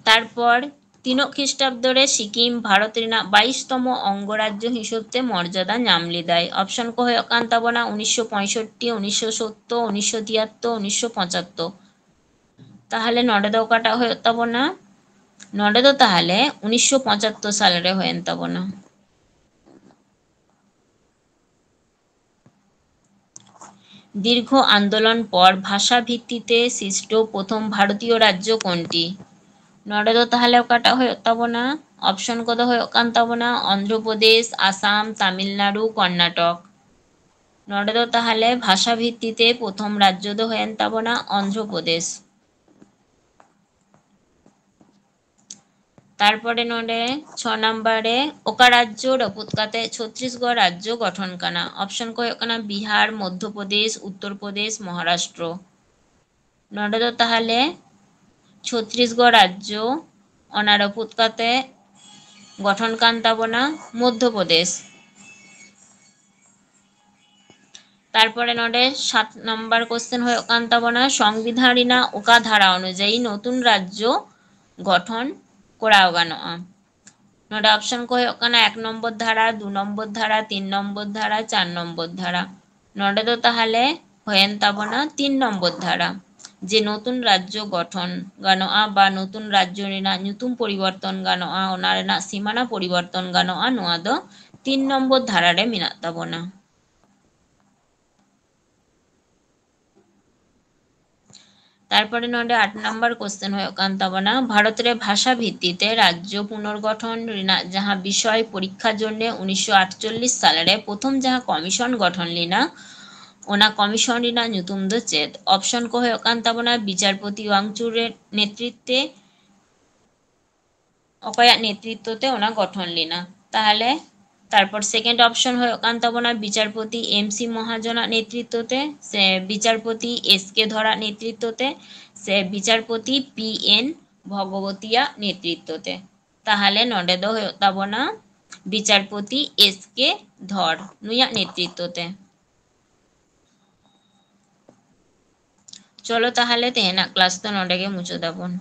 তারপর 3 খ্রিস্টাব্দরে সিকিম ভারত রেনাক 22তম অঙ্গরাজ্য হিসেবে মর্যাদা নাম লিদায়। অপশন কো হয়ে কান তাবনা 1965 1970 1973 1975। তাহলে নডে দো কাটা হয়ে তাবনা নডে দো তাহলে 1975 সালে রে হয়েন তাবনা। দীর্ঘ আন্দোলন পর ভাষা ভিত্তিতে সৃষ্ট প্রথম ভারতীয় রাজ্য কোনটি? ᱱᱚᱰᱮ ᱫᱚ ᱛᱟᱦᱚᱞᱮ ᱚᱠᱟᱴᱟᱜ ᱦᱩᱭᱩᱜ ᱛᱟᱵᱚᱱᱟ? ᱚᱯᱥᱚᱱ ᱠᱚᱫᱚ ᱦᱩᱭᱩᱜ ᱠᱟᱱ ᱛᱟᱵᱚᱱᱟ ᱚᱱᱫᱷᱨᱚᱯᱨᱚᱫᱮশ, ᱟᱥᱟᱢ, ᱛᱟমিলনাড়ু, কর্ণাটক। ᱱᱚᱰᱮ ᱫᱚ ᱛᱟᱦᱚᱞᱮ ᱵᱷᱟষᱟ ᱵᱷᱤত্তিতে প্রথম রাজ্য ᱫᱚ ᱦᱩᱭᱮᱱ ᱛᱟᱵᱚᱱᱟ অন্ধ্রপ্রদেশ। তারপরে নডে 6 নম্বরে ওকা রাজ্য রপুত কাতে ছত্তিশগড় রাজ্য গঠন কানা। অপশন কো ᱦᱩᱭᱩᱜ ᱠᱟᱱᱟ বিহার, মধ্যপ্রদেশ, উত্তরপ্রদেশ, মহারাষ্ট্র। নডে ᱫᱚ ᱛᱟᱦᱚᱞᱮ ছত্তিশগড় রাজ্য ᱚᱱᱟ ᱨᱟᱹᱯᱩᱫ ᱠᱟᱛᱮ গঠন কান তাবনা মধ্যপ্রদেশ। তারপরে নডে 7 নম্বর কোশ্চেন ᱦᱩᱭᱩᱜ ᱠᱟᱱ ᱛᱟᱵᱚᱱᱟ সংবিধান ᱨᱮᱱᱟᱜ ᱚᱠᱟ ধারা অনুযায়ী নতুন রাজ্য গঠন করাও গানোᱜᱼᱟ? নডে অপশন কো ᱦᱩᱭᱩᱜ ᱠᱟᱱᱟ 1 নম্বর ধারা, 2 নম্বর ধারা, 3 নম্বর ধারা, 4 নম্বর ধারা। নডে ᱫᱚ তাহলে ᱦᱩᱭᱮᱱ ᱛᱟᱵᱚᱱᱟ 3 নম্বর ধারা, যে নতুন রাজ্য গঠন গানোᱜᱼᱟ বা নতুন রাজ্য ᱨᱮᱱᱟᱜ ᱧᱩᱛᱩᱢ পরিবর্তন গানোᱜᱼᱟ, ᱚᱱᱟ ᱨᱮᱱᱟᱜ সীমানা পরিবর্তন গানোᱜᱼᱟ, ᱱᱚᱣᱟ ᱫᱚ 3 নম্বর ধারা ᱨᱮ ᱢᱮᱱᱟᱜ ᱛᱟᱵᱚᱱᱟ। তারপরে নডে 8 নম্বর কোশ্চেন ᱦᱩᱭᱩᱜ ᱠᱟᱱ ᱛᱟᱵᱚᱱᱟ ভারত রে ভাষা ভিত্তিতে রাজ্য পুনর্গঠন ᱨᱮᱱᱟᱜ ᱡᱟᱦᱟᱸ বিষয় পরীক্ষার জন্য 1948 সালে রে প্রথম ᱡᱟᱦᱟᱸ কমিশন গঠন লেনা ওনা কমিশন রেনাᱜ ᱧᱩᱛᱩᱢ ᱫᱚ ᱪᱮᱫ? অপশন কো ᱦᱩᱭᱩᱜ ᱠᱟᱱ ᱛᱟᱵᱚᱱᱟ বিচারপতি ওয়াংচুর রে নেতৃত্বে অকয়াᱜ নেতৃত্বতে ওনা গঠন লেনা। তাহলে তারপর সেকেন্ড অপশন ᱦᱩᱭᱩᱜ ᱠᱟᱱ ᱛᱟᱵᱚᱱᱟ বিচারপতি এম.সি. মহাজনাᱜ নেতৃত্বতে, সে বিচারপতি এস.কে. ধরার নেতৃত্বতে, সে বিচারপতি পি.এন. ভগবতিয়াᱜ নেতৃত্বতে। তাহলে নডে ᱫᱚ ᱦᱩᱭᱩᱜ ᱛᱟᱵᱚᱱᱟ বিচারপতি এস.কে. ধর নুᱭᱟᱜ নেতৃত্বতে। চলো তাহলে তেহেনাᱜ ক্লাস ᱫᱚ ᱱᱚᱰᱮ ᱜᱮ ᱢᱩᱪᱟᱹᱫ ᱟᱵᱚᱱ।